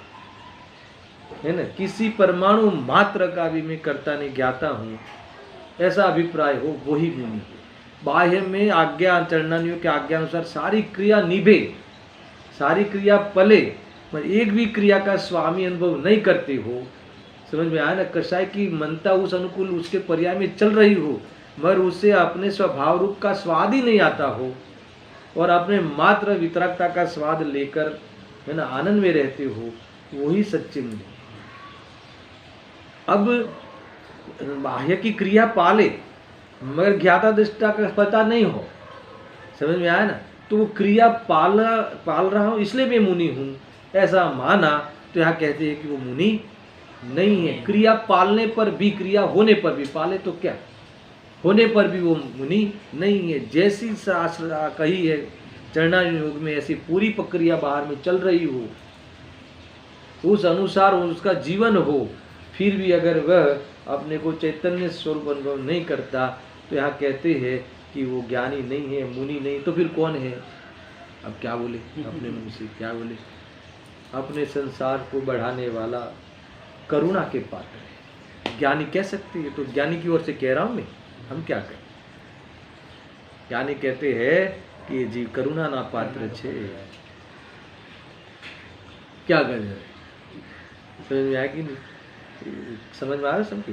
है ना, किसी परमाणु मात्र का भी मैं कर्ता नहीं ज्ञाता हूँ, ऐसा अभिप्राय हो, वही मुनि है। बाह्य में आज्ञा चरणानियों के आज्ञा अनुसार सारी क्रिया निभे, सारी क्रिया पले, पर एक भी क्रिया का स्वामी अनुभव नहीं करते हो। समझ में आया ना? कसाय की मनता उस अनुकूल उसके पर्याय में चल रही हो, मगर उसे अपने स्वभाव रूप का स्वाद ही नहीं आता हो, और अपने मात्र वितरकता का स्वाद लेकर, है ना, आनंद में रहते हो, वही सच्चे मुनि। अब बाह्य की क्रिया पाले, मगर ज्ञाता दृष्टा का पता नहीं हो, समझ में आया ना? तो वो क्रिया पाल रहा हूँ इसलिए मैं मुनि हूँ, ऐसा माना तो यहाँ कहते हैं कि वो मुनि नहीं है। क्रिया पालने पर भी, क्रिया होने पर भी, पाले तो क्या, होने पर भी वो मुनि नहीं है। जैसी शास्त्र कही है चरणार्जुन योग में, ऐसी पूरी प्रक्रिया बाहर में चल रही हो, उस अनुसार उसका जीवन हो, फिर भी अगर वह अपने को चैतन्य स्वरूप अनुभव नहीं करता, तो यहाँ कहते हैं कि वो ज्ञानी नहीं है, मुनि नहीं। तो फिर कौन है? अब क्या बोले अपने मुंह से, क्या बोले? अपने संसार को बढ़ाने वाला करुणा के पात्र है, ज्ञानी कह सकते हैं। तो ज्ञानी की ओर से कह रहा हूं मैं, हम क्या करें? ज्ञानी कहते हैं कि जीव करुणा ना पात्र छे, क्या करें? समझ में आया कि नहीं? समझ में आ रहा? समझी?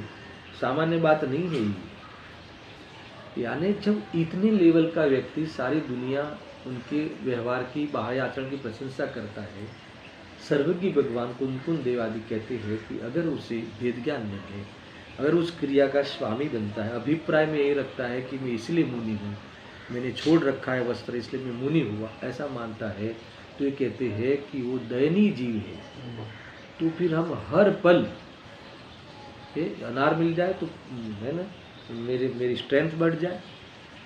सामान्य बात नहीं है ये। यानी जब इतने लेवल का व्यक्ति सारी दुनिया उनके व्यवहार की, बाह्य आचरण की प्रशंसा करता है, सर्वज्ञ भगवान कुंकुन देव आदि कहते हैं कि अगर उसे भेद ज्ञान नहीं है, अगर उस क्रिया का स्वामी बनता है, अभिप्राय में ये रखता है कि मैं इसलिए मुनि हूँ, मैंने छोड़ रखा है वस्त्र इसलिए मैं मुनि हुआ, ऐसा मानता है, तो ये कहते हैं कि वो दयनीय जीव है। तो फिर हम हर पल अनार मिल जाए तो, है ना, मेरी स्ट्रेंथ बढ़ जाए,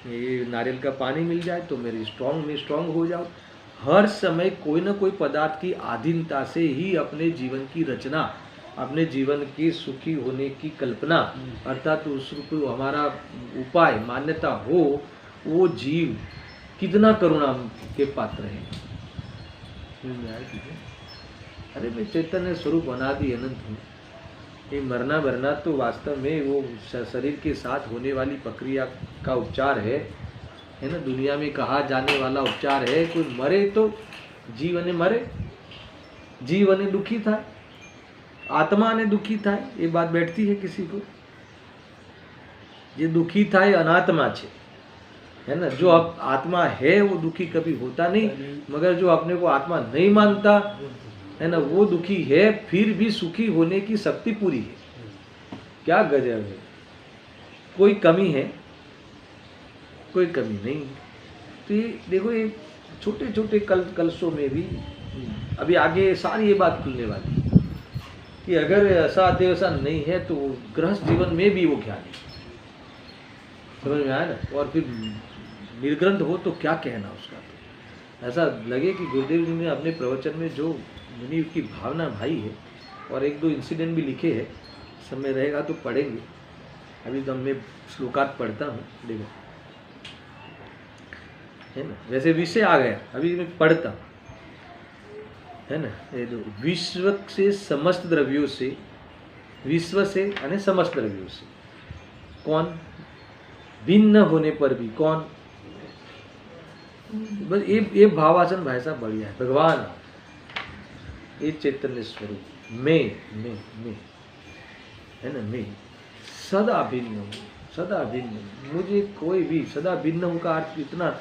ये नारियल का पानी मिल जाए तो मैं स्ट्रांग हो जाऊँ। हर समय कोई ना कोई पदार्थ की अधीनता से ही अपने जीवन की रचना, अपने जीवन की सुखी होने की कल्पना, अर्थात उसको हमारा उपाय मान्यता हो, वो जीव कितना करुणा के पात्र है। अरे मैं चैतन्य स्वरूप अनादि अनंत हूँ। ये मरना भरना तो वास्तव में वो शरीर के साथ होने वाली प्रक्रिया का उपचार है ना, दुनिया में कहा जाने वाला उपचार है। कोई मरे तो जीवने मरे, जीवने दुखी था, आत्मा ने दुखी था, ये बात बैठती है किसी को? ये दुखी था, ये अनात्मा छे, है ना। जो अब आत्मा है वो दुखी कभी होता नहीं, मगर जो अपने को आत्मा नहीं मानता है ना, वो दुखी है, फिर भी सुखी होने की शक्ति पूरी है। क्या गजब है! कोई कमी है? कोई कमी नहीं। तो ये देखो, ये छोटे छोटे कलशों में भी अभी आगे सारी ये बात खुलने वाली है कि अगर ऐसा अध्यवसान नहीं है तो गृहस्थ जीवन में भी वो ज्ञानी, समझ में आया ना। और फिर निर्ग्रंथ हो तो क्या कहना उसका। तो ऐसा लगे कि गुरुदेव जी ने अपने प्रवचन में जो मुनि की भावना भाई है, और एक दो इंसिडेंट भी लिखे हैं, समय रहेगा तो पढ़ेंगे। अभी तो मैं श्लोकात पढ़ता हूँ, देखो, है ना। वैसे विषय आ गया, अभी मैं पढ़ता हूँ, है ना। ये जो विश्व से समस्त द्रव्यों से, विश्व से यानी समस्त द्रव्यों से कौन भिन्न होने पर भी कौन, बस ये भावासन भाई साहब बढ़िया है। भगवान ये चैतन्य स्वरूप मैं है ना, मैं सदा भिन्न हूँ, सदा भिन्न। मुझे कोई भी, सदा भिन्न हूँ का अर्थ इतना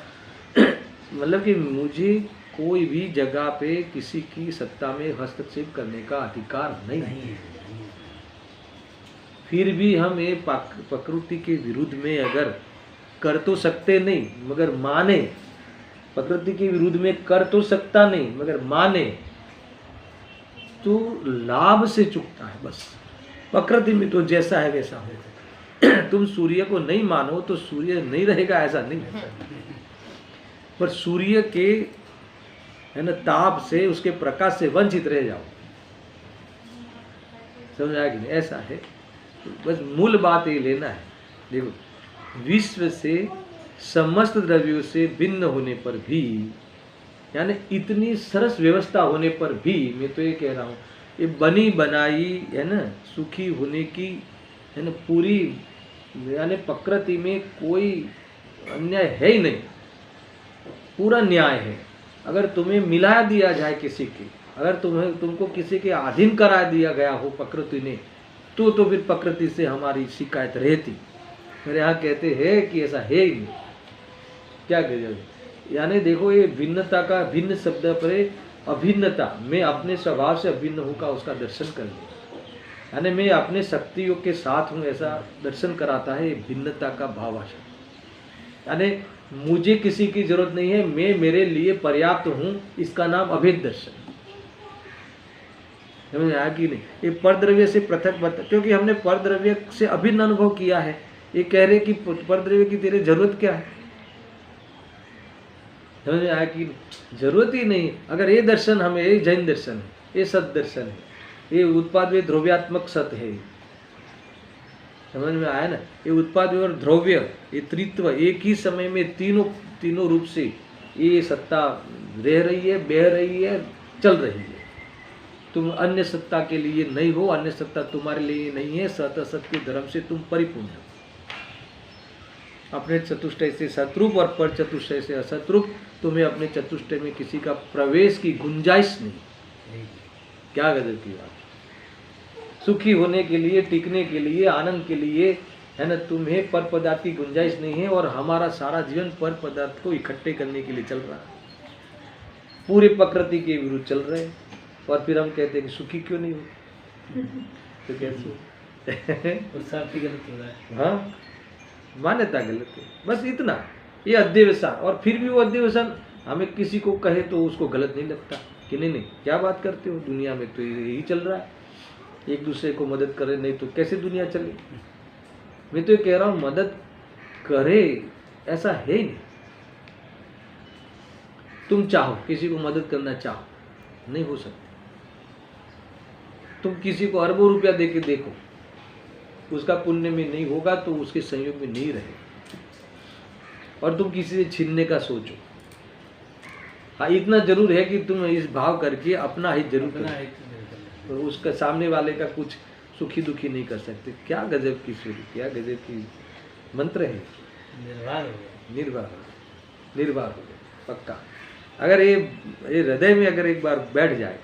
मतलब कि मुझे कोई भी जगह पे किसी की सत्ता में हस्तक्षेप करने का अधिकार नहीं है। फिर भी हम ये प्रकृति के विरुद्ध में अगर कर तो सकते नहीं, मगर माने, प्रकृति के विरुद्ध में कर तो सकता नहीं मगर माने, तो लाभ से चुकता है। बस प्रकृति में तो जैसा है वैसा हो। तुम सूर्य को नहीं मानो तो सूर्य नहीं रहेगा, ऐसा नहीं है। पर सूर्य के, है ना, ताप से, उसके प्रकाश से वंचित रह जाओ, समझ आया कि नहीं? ऐसा है। तो बस मूल बात ये लेना है। देखो विश्व से समस्त द्रव्यों से भिन्न होने पर भी, यानी इतनी सरस व्यवस्था होने पर भी, मैं तो ये कह रहा हूँ, ये बनी बनाई है ना सुखी होने की, है ना, पूरी यानी प्रकृति में कोई अन्याय है ही नहीं, पूरा न्याय है। अगर तुम्हें मिला दिया जाए किसी के, अगर तुमको किसी के अधीन करा दिया गया हो प्रकृति ने, तो फिर प्रकृति से हमारी शिकायत रहती। मेरे यहाँ कहते हैं कि ऐसा है ही नहीं। क्या गजब, यानी देखो ये भिन्नता का, भिन्न शब्द पर अभिन्नता, मैं अपने स्वभाव से अभिन्न हूँ का उसका दर्शन कर ले, यानी मैं अपने शक्तियों के साथ हूँ ऐसा दर्शन कराता है भिन्नता का भावाशय। यानी मुझे किसी की जरूरत नहीं है, मैं मेरे लिए पर्याप्त हूँ, इसका नाम अभेद दर्शन। समझ आया कि नहीं? ये परद्रव्य से पृथक बता, क्योंकि हमने परद्रव्य से अभिन्न अनुभव किया है। ये कह रहे कि परद्रव्य की तेरे जरूरत क्या है? समझ में आया कि जरूरत ही नहीं। अगर ये दर्शन हमें, ये जैन दर्शन है, ये सत दर्शन है, ये उत्पाद वे ध्रुव्यात्मक सत है, समझ में आया ना? ये उत्पाद और ध्रुव्य, ये त्रित्व, एक ही समय में तीनों रूप से ये सत्ता रह रही है, बह रही है, चल रही है। तुम अन्य सत्ता के लिए नहीं हो, अन्य सत्ता तुम्हारे लिए नहीं है। सत असत के धर्म से तुम परिपूर्ण हो। अपने चतुष्टय से सतरूप और पर चतुष्टय से असतरूप, तुम्हें अपने चतुष्टय में किसी का प्रवेश की गुंजाइश नहीं। क्या गजब की बात। सुखी होने के लिए, टिकने के लिए, आनंद के लिए, है ना, तुम्हें पर पदार्थ की गुंजाइश नहीं है। और हमारा सारा जीवन पर पदार्थ को इकट्ठे करने के लिए चल रहा है, पूरे प्रकृति के विरुद्ध चल रहे हैं। और फिर हम कहते हैं कि सुखी क्यों नहीं हो? तो कैसे गलत हो रहा है? हाँ, मान्यता गलत है, बस इतना। ये अध्यवसान, और फिर भी वो अध्यवसान हमें किसी को कहे तो उसको गलत नहीं लगता कि नहीं क्या बात करते हो, दुनिया में तो यही चल रहा है, एक दूसरे को मदद करे, नहीं तो कैसे दुनिया चले। मैं तो ये कह रहा हूँ, मदद करे ऐसा है ही नहीं। तुम चाहो किसी को मदद करना चाहो, नहीं हो सकता। तुम किसी को अरबों रुपया दे के देखो, उसका पुण्य में नहीं होगा तो उसके संयोग में नहीं रहे। और तुम किसी से छीनने का सोचो, हाँ इतना जरूर है कि तुम इस भाव करके अपना ही जरूर करो, और उसका सामने वाले का कुछ सुखी दुखी नहीं कर सकते। क्या गजब की सूरी, क्या गजब की मंत्र है। निर्वाह हो गया पक्का। अगर ये हृदय में अगर एक बार बैठ जाए,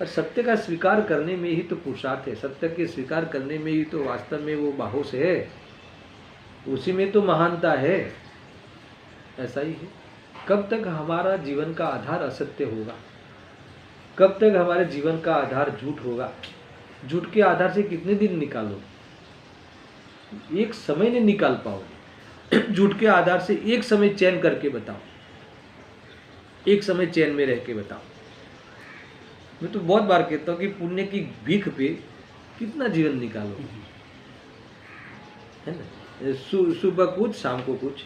और सत्य का स्वीकार करने में ही तो पुरुषार्थ है, सत्य के स्वीकार करने में ही तो वास्तव में वो बाहोश है, उसी में तो महानता है। ऐसा ही है। कब तक हमारा जीवन का आधार असत्य होगा, कब तक हमारे जीवन का आधार झूठ होगा? झूठ के आधार से कितने दिन निकालो, एक समय नहीं निकाल पाओगे। झूठ के आधार से एक समय चैन करके बताओ, एक समय चैन में रह के बताओ। मैं तो बहुत बार कहता हूँ कि पुण्य की भीख पे कितना जीवन निकालो, है ना? सुबह कुछ, शाम को कुछ,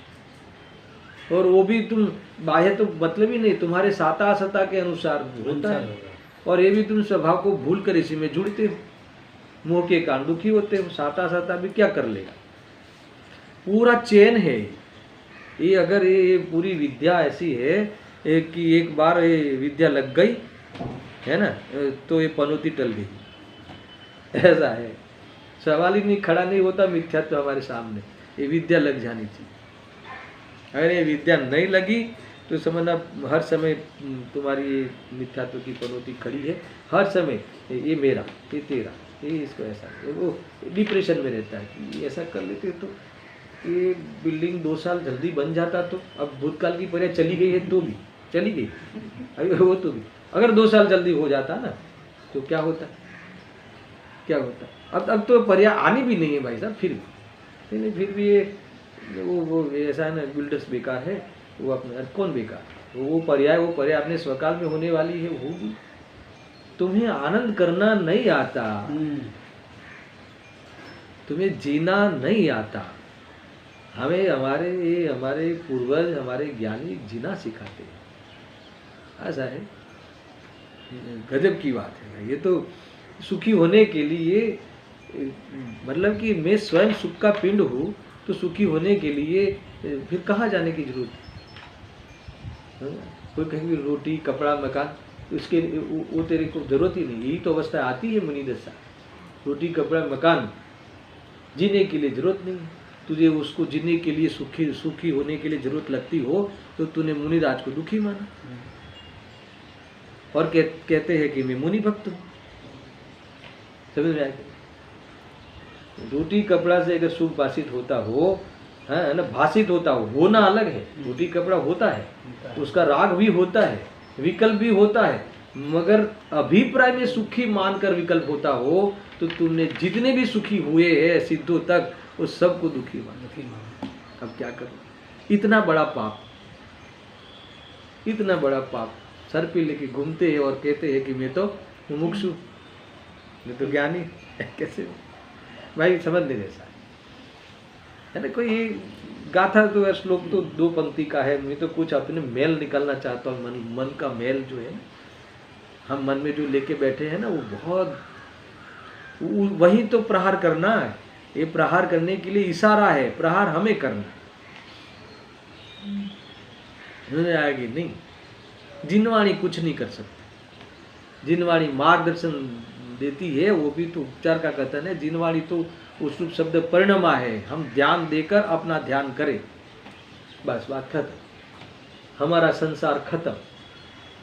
और वो भी तुम बाह्य तो मतलब ही नहीं, तुम्हारे साता असता के अनुसार होता है। और ये भी तुम स्वभाव को भूल कर इसी में जुड़ते हो, मोह के कारण दुखी होते हो। साता असता भी क्या कर लेगा? पूरा चैन है ये। अगर ये पूरी विद्या ऐसी है कि एक बार ये विद्या लग गई है ना, तो ये पनौती टल गई। ऐसा है, सवाल ही नहीं खड़ा नहीं होता मिथ्यात्व हमारे सामने। ये विद्या लग जानी चाहिए। अगर ये विद्या नहीं लगी तो समझना हर समय तुम्हारी मिथ्यात्व की पनौती खड़ी है। हर समय ये मेरा, ये तेरा, ये इसको ऐसा, वो डिप्रेशन में रहता है कि ऐसा कर लेते तो ये बिल्डिंग 2 साल जल्दी बन जाता। तो अब भूतकाल की पर्याय चली गई है तो भी चली गई, अभी वो तो भी अगर 2 साल जल्दी हो जाता ना तो क्या होता, क्या होता। अब तो पर्याय आनी भी नहीं है भाई साहब। फिर भी ये वो ऐसा है ना, बिल्डर्स बेकार है, वो अपने कौन बेकार, वो पर्याय अपने स्वकाल में होने वाली है, होगी। तुम्हें आनंद करना नहीं आता, तुम्हें जीना नहीं आता। हमें हमारे पूर्वज, हमारे ज्ञानी जीना सिखाते हैं। ऐसा है, गजब की बात है। ये तो सुखी होने के लिए, मतलब कि मैं स्वयं सुख का पिंड हूँ, तो सुखी होने के लिए फिर कहाँ जाने की जरूरत है? कोई कहेंगे रोटी कपड़ा मकान, उसके वो तेरे को जरूरत ही नहीं। यही तो अवस्था आती है मुनि दशा, रोटी कपड़ा मकान जीने के लिए जरूरत नहीं। तुझे उसको जीने के लिए सुखी होने के लिए जरूरत लगती हो तो तूने मुनिराज को दुखी माना और कहते हैं कि मैं मुनि भक्त हूँ। समझ में आएगा? रोटी कपड़ा से अगर सुख भाषित होता हो, है ना, भाषित होता हो, होना अलग है। रोटी कपड़ा होता है, उसका राग भी होता है, विकल्प भी होता है, मगर अभिप्राय में सुखी मानकर विकल्प होता हो तो तुमने जितने भी सुखी हुए हैं सिद्धों तक वो सबको दुखी माना। अब क्या करो? इतना बड़ा पाप, इतना बड़ा पाप सर पे लेके घूमते हैं और कहते हैं कि मैं तो मुमुक्षु, मैं तो ज्ञानी। कैसे भाई? समझ नहीं जैसा है ना। कोई गाथा तो श्लोक तो 2 पंक्ति का है। मैं तो कुछ अपने मेल निकालना चाहता हूँ। मन का मेल जो है, हम मन में जो लेके बैठे हैं ना, वो बहुत वही तो प्रहार करना है। ये प्रहार करने के लिए इशारा है, प्रहार हमें करना आएगी नहीं। जिनवाणी कुछ नहीं कर सकती। जिनवाणी मार्गदर्शन देती है, वो भी तो उपचार का कथन है। जिनवाणी तो उस शब्द परिणमा है। हम ध्यान देकर अपना ध्यान करें, बस बात खत्म। हमारा संसार खत्म।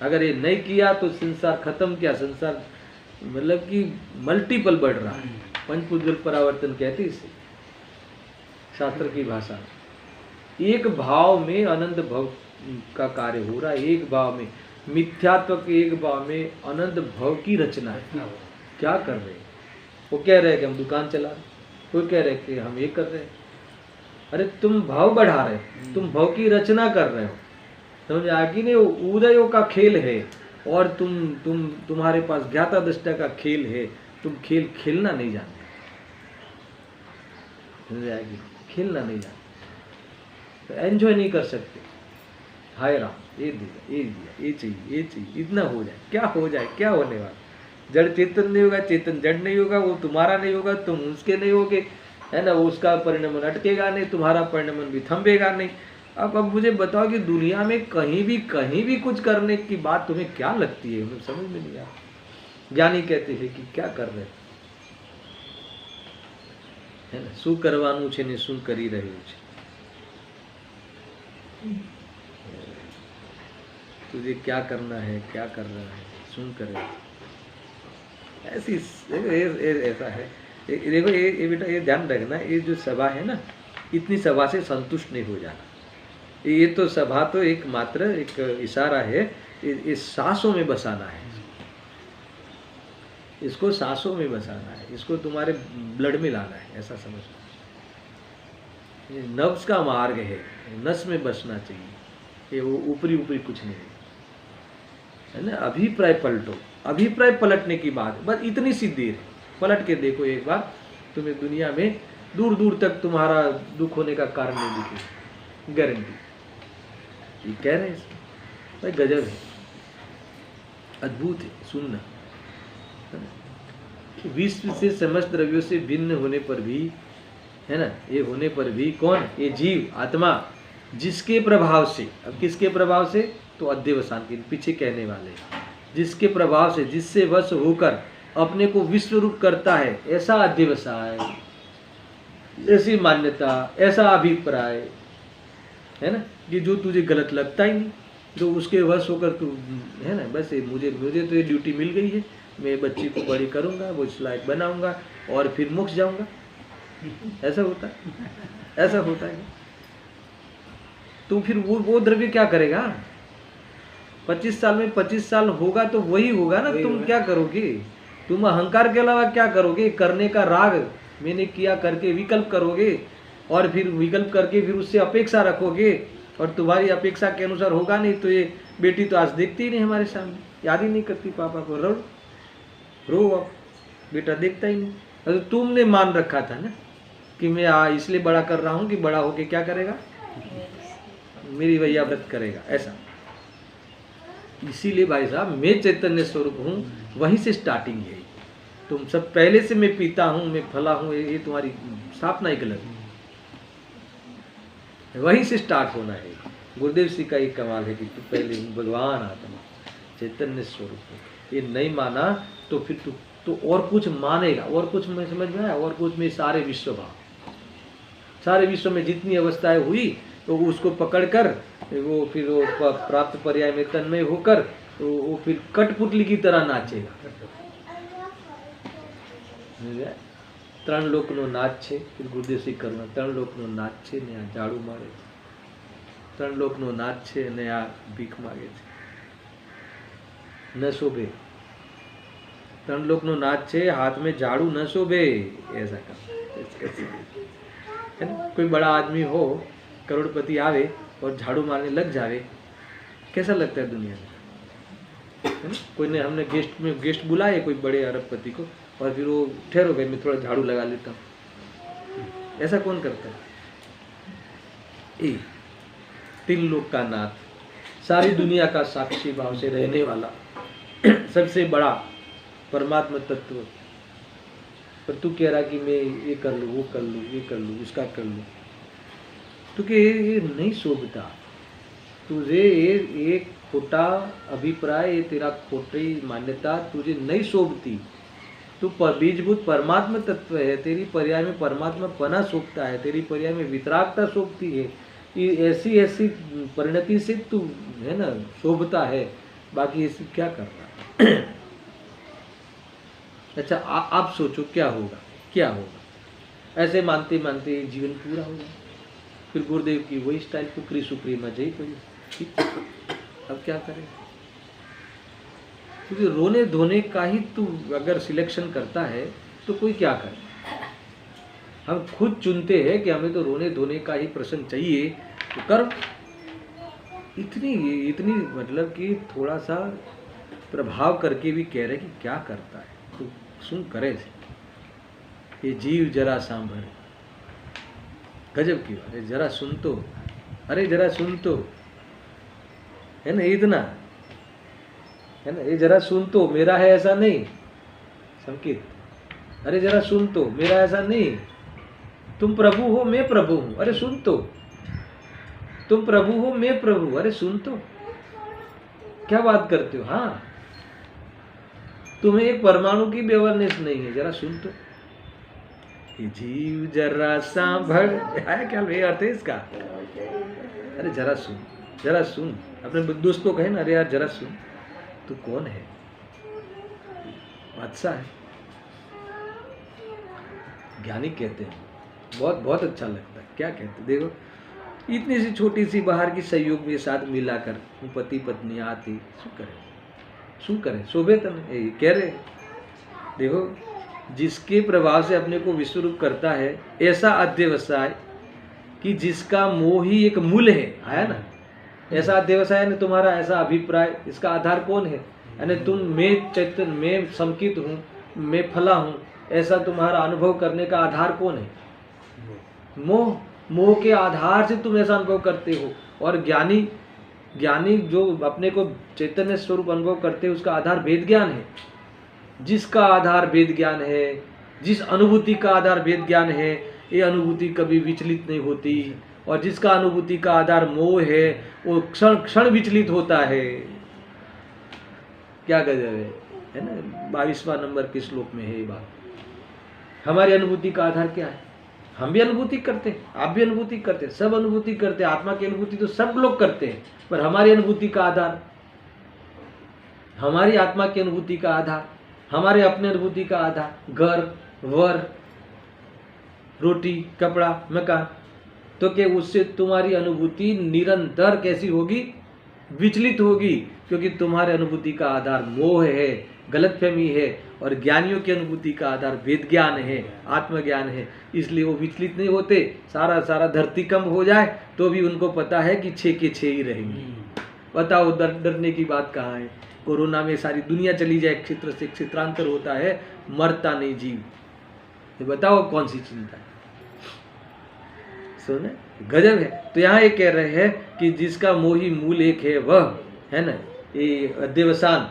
अगर ये नहीं किया तो संसार खत्म। क्या संसार मतलब कि मल्टीपल बढ़ रहा है। पंचपुद्गल परावर्तन कहते इसे शास्त्र की भाषा। एक भाव में अनंत भव का कार्य हो रहा है। एक भाव में मिथ्यात्व के, एक भाव में अनंत भव की रचना है। क्या कर रहे हैं? वो कह रहे हैं कि हम दुकान चला रहे, कोई कह रहे हैं कि हम ये कर रहे हैं। अरे तुम भाव बढ़ा रहे हो, तुम भव की रचना कर रहे हो। समझ आगे नहीं? उदयों का खेल है और तुम्हारे पास ज्ञाता दृष्टा का खेल है। तुम खेल खेलना नहीं जानते। समझ आएगी? खेलना नहीं जानते तो एंजॉय नहीं कर सकते। हाय राम, ये दिया, ये दिया, ये चाहिए, ये चाहिए, इतना हो जाए। क्या हो जाए? क्या होने वाला? जड़ चेतन नहीं होगा, चेतन जड़ नहीं होगा, वो तुम्हारा नहीं होगा, तुम उसके नहीं होगे, है ना। उसका परिणमन अटकेगा नहीं, तुम्हारा परिणमन भी थंबेगा नहीं। अब मुझे बताओ कि दुनिया में कहीं भी कुछ करने की बात तुम्हें क्या लगती है? मुझे समझ में नहीं आता। ज्ञानी कहते हैं कि क्या कर रहे है ना, શું કરવાનું છે ને શું કરી રહ્યું છે? तुझे क्या करना है, क्या कर रहा है, सुन कर ऐसी ऐसा है। देखो ये बेटा, ये ध्यान रखना, ये जो सभा है ना, इतनी सभा से संतुष्ट नहीं हो जाना। ये तो सभा तो एक मात्र एक इशारा है। ये सांसों में बसाना है। इसको सांसों में बसाना है, इसको तुम्हारे ब्लड में लाना है, ऐसा समझो। ये नफ्स का मार्ग है, नस में बसना चाहिए। ये वो ऊपरी कुछ नहीं है ना। अभिप्राय पलटो। अभिप्राय पलटने की बात, बस इतनी सी देर पलट के देखो एक बार, तुम्हें दुनिया में दूर दूर तक तुम्हारा दुख होने का कारण नहीं दिखे, गारंटी। ये कह रहे हैं भाई, गजब है, अद्भुत है सुनना। विश्व से समस्त द्रव्यों से भिन्न होने पर भी, है ना, ये होने पर भी कौन? ये जीव आत्मा, जिसके प्रभाव से, अब किसके प्रभाव से? तो अध्यवसान के पीछे कहने वाले, जिसके प्रभाव से, जिससे वश होकर अपने को विश्व रूप करता है, ऐसा अध्यवसाय, ऐसी मान्यता, ऐसा अभिप्राय, है ना, कि जो तुझे गलत लगता ही नहीं, तो उसके वश होकर तू, है ना, बस मुझे तो ये ड्यूटी मिल गई है, मैं बच्ची को बड़ी करूंगा, वो इस लायक बनाऊंगा और फिर मोक्ष जाऊंगा। ऐसा होता है, ऐसा होता है। तो फिर वो द्रव्य क्या करेगा? 25 साल में 25 साल होगा तो वही होगा ना। तुम क्या करोगे? तुम अहंकार के अलावा क्या करोगे? करने का राग, मैंने किया करके विकल्प करोगे, और फिर विकल्प करके फिर उससे अपेक्षा रखोगे, और तुम्हारी अपेक्षा के अनुसार होगा नहीं तो ये बेटी तो आज देखती ही नहीं हमारे सामने, याद ही नहीं करती पापा को। रो अब बेटा देखता ही नहीं। तो तुमने मान रखा था ना कि मैं इसलिए बड़ा कर रहा हूँ कि बड़ा होके क्या करेगा? मेरी भैया व्रत करेगा, ऐसा। इसीलिए भाई साहब, मैं चैतन्य स्वरूप हूँ, वहीं से स्टार्टिंग है। तुम सब पहले से मैं पीता हूँ, मैं फला हूँ, ये तुम्हारी स्थापना ही गलत है। वहीं से स्टार्ट होना है। गुरुदेव जी का एक कमाल है कि तू पहले भगवान आत्मा चैतन्य स्वरूप है, ये नहीं माना तो फिर तू तो और कुछ मानेगा, और कुछ में समझ में आया, और कुछ में सारे विश्व भाव, सारे विश्व में जितनी अवस्थाएं हुई तो उसको पकड़कर वो फिर वो प्राप्त पर्याय में तन्मय होकर तो वो फिर कठपुतली की तरह नाचेगा। त्रण लोक नो नाच छे, फिर गुरुदेव श्री करुणा त्रण लोक नो नाच छे ने आ झाड़ू मारे, त्रण लोक नो नाच छे ने आ भीख मागे छे, न शोभे। त्रण लोक नो नाच छे, हाथ में झाड़ू न शोभे, ऐसा कर है ना। कोई बड़ा आदमी हो, करोड़पति आवे और झाड़ू मारने लग जावे, कैसा लगता है दुनिया में, है ना। कोई ने हमने गेस्ट बुलाए कोई बड़े अरबपति को, और फिर वो ठहरो भाई मैं थोड़ा झाड़ू लगा लेता हूँ, ऐसा कौन करता है। तीन लोक का नाथ, सारी दुनिया का साक्षी भाव से रहने वाला सबसे बड़ा परमात्मा तत्व, पर तू कह रहा कि मैं ये कर लूँ, वो कर लूँ, ये कर लूँ, इसका कर लूँ, क्योंकि ये नहीं शोभता तुझे। ये एक खोटा अभिप्राय, ये तेरा खोटी मान्यता तुझे नहीं शोभती। तू बीजभूत परमात्मा तत्व है, तेरी पर्याय में परमात्मा पना शोभता है, तेरी पर्याय में वितरागता शोभती है। ये ऐसी ऐसी परिणति से तू है ना शोभता है, बाकी ऐसी क्या कर रहा है। अच्छा आप सोचो क्या होगा, क्या होगा। ऐसे मानते मानते जीवन पूरा हो जाए, फिर गुरुदेव की वही स्टाइल कुकरी सुकरी मजे ही कोई। अब क्या करें, क्योंकि रोने धोने का ही तू अगर सिलेक्शन करता है तो कोई क्या करे। हम खुद चुनते हैं कि हमें तो रोने धोने का ही प्रसंग चाहिए, तो कर। इतनी मतलब कि थोड़ा सा प्रभाव करके भी कह रहे कि क्या करता है, तो सुन करे ये जीव जरा सांभर, गजब की बात है। जरा सुन तो, अरे जरा सुन तो, है ना, इतना है ना, ये जरा सुन तो, मेरा है ऐसा नहीं संकेत, अरे जरा सुन तो, मेरा ऐसा नहीं, तुम प्रभु हो मैं प्रभु हूं, अरे सुन तो, तुम प्रभु हो मैं प्रभु, अरे सुन तो, क्या बात करते हो। हाँ, तुम्हें एक परमाणु की भी अवेयरनेस नहीं है, जरा सुन तो। ये जीव जरा सांभर, आया क्या अर्थ है इसका। अरे जरा सुन, जरा सुन, अपने दोस्त को कहे ना, अरे यार जरा सुन, तू कौन है, बादशाह है। ज्ञानी कहते हैं, बहुत बहुत अच्छा लगता है। क्या कहते हैं, देखो इतनी सी छोटी सी बाहर की सहयोग के साथ मिलाकर पति पत्नी आती, शू करे शोभे तन कह रहे। देखो जिसके प्रभाव से अपने को विश्वरूप करता है, ऐसा अध्यवसाय कि जिसका मोह ही एक मूल है, आया ना, ऐसा अध्यवसाय ने तुम्हारा ऐसा अभिप्राय, इसका आधार कौन है, यानी तुम मैं चैतन्य, मैं समकित हूँ, मैं फला हूँ, ऐसा तुम्हारा अनुभव करने का आधार कौन है। मोह, मोह के आधार से तुम ऐसा अनुभव करते हो। और ज्ञानी जो अपने को चैतन्य स्वरूप अनुभव करते हैं, उसका आधार वेद ज्ञान है। जिसका आधार वेद ज्ञान है, जिस अनुभूति का आधार वेद ज्ञान है, ये अनुभूति कभी विचलित नहीं होती। और जिसका अनुभूति का आधार मोह है, वो क्षण क्षण विचलित होता है। क्या गजब है ना। 22वां नंबर के श्लोक में है ये बात। हमारी अनुभूति का आधार क्या है। हम भी अनुभूति करते हैं, आप भी अनुभूति करते हैं, सब अनुभूति करते हैं। आत्मा की अनुभूति तो सब लोग करते हैं, पर हमारी अनुभूति का आधार, हमारी आत्मा की अनुभूति का आधार, हमारे अपने अनुभूति का आधार, घर वर रोटी कपड़ा मकान, तो क्या उससे तुम्हारी अनुभूति निरंतर कैसी होगी, विचलित होगी। क्योंकि तुम्हारे अनुभूति का आधार मोह है, गलतफहमी है। और ज्ञानियों की अनुभूति का आधार वेद ज्ञान है, आत्मज्ञान है, इसलिए वो विचलित नहीं होते। सारा धरती कम हो जाए तो भी उनको पता है कि 6 के 6 ही रहेंगे। बताओ डरने की बात कहाँ है। कोरोना में सारी दुनिया चली जाए, क्षेत्र से क्षेत्रांतर होता है, मरता नहीं जीव, ये बताओ कौन सी चिंता है। सुने गजब है। तो यहाँ ये कह रहे हैं कि जिसका मोही मूल एक है, वह है ना ये अध्यवसान,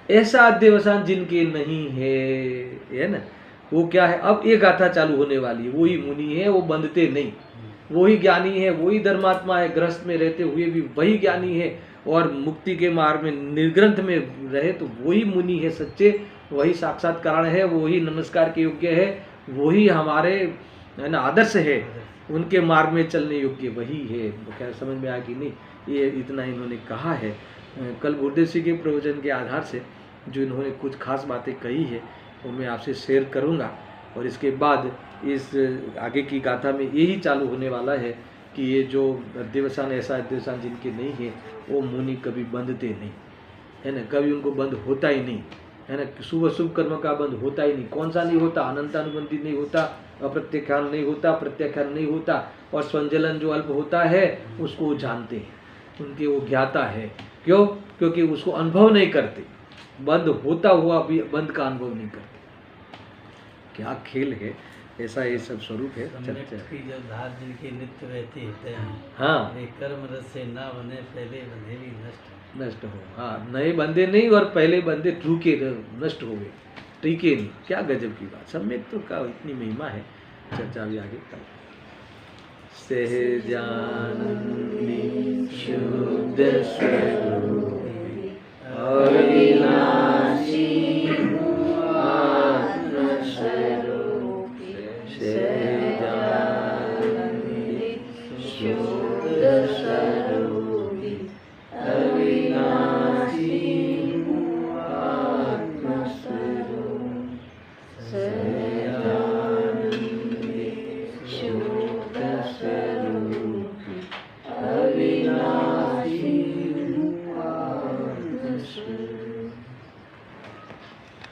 ऐसा अध्यवसान जिनके नहीं है ना, वो क्या है। अब एक गाथा चालू होने वाली है, वो ही मुनि है, वो बंधते नहीं। वही ज्ञानी है, वही धर्मात्मा है, गृहस्थ में रहते हुए भी वही ज्ञानी है, और मुक्ति के मार्ग में निर्ग्रंथ में रहे तो वही मुनि है सच्चे, वही साक्षात्कार है, वही नमस्कार के योग्य है, वही हमारे है ना आदर्श है, उनके मार्ग में चलने योग्य वही है। खैर समझ में आ कि नहीं, ये इतना इन्होंने कहा है। कल गुरुदेव सिंह के प्रवचन के आधार से जो इन्होंने कुछ खास बातें कही है वो मैं आपसे शेयर करूंगा, और इसके बाद इस आगे की गाथा में यही चालू होने वाला है कि ये जो अध्यवसान ऐसा अध्यवसान जिनके नहीं है वो मुनि कभी बंधते नहीं, है ना, कभी उनको बंद होता ही नहीं, है ना, शुभ शुभ कर्म का बंद होता ही नहीं। कौन सा नहीं होता? अनंतानुबंधी नहीं होता, अप्रत्याख्यान नहीं होता, प्रत्याख्यान नहीं होता, और संजलन जो अल्प होता है उसको वो जानते हैं, उनके वो ज्ञाता है। क्यों? क्योंकि उसको अनुभव नहीं करते, बंद होता हुआ भी बंद का अनुभव नहीं करते। क्या खेल है, ऐसा ये सब स्वरूप है। की जो धार जिनके नित्य रहते हैं, हाँ, वे कर्म रस से ना बने, पहले बंधे भी नष्ट हो। हाँ, नए बंदे नहीं और पहले बंदे रुके नष्ट हो गए, टीके नहीं। क्या गजब की बात, सम्यक तो का इतनी महिमा है। चर्चा भी आगे कल। सहजानंदी शुद्ध स्वरूप अविनाशी आत्मस्वरूप सहजानंदी शुद्ध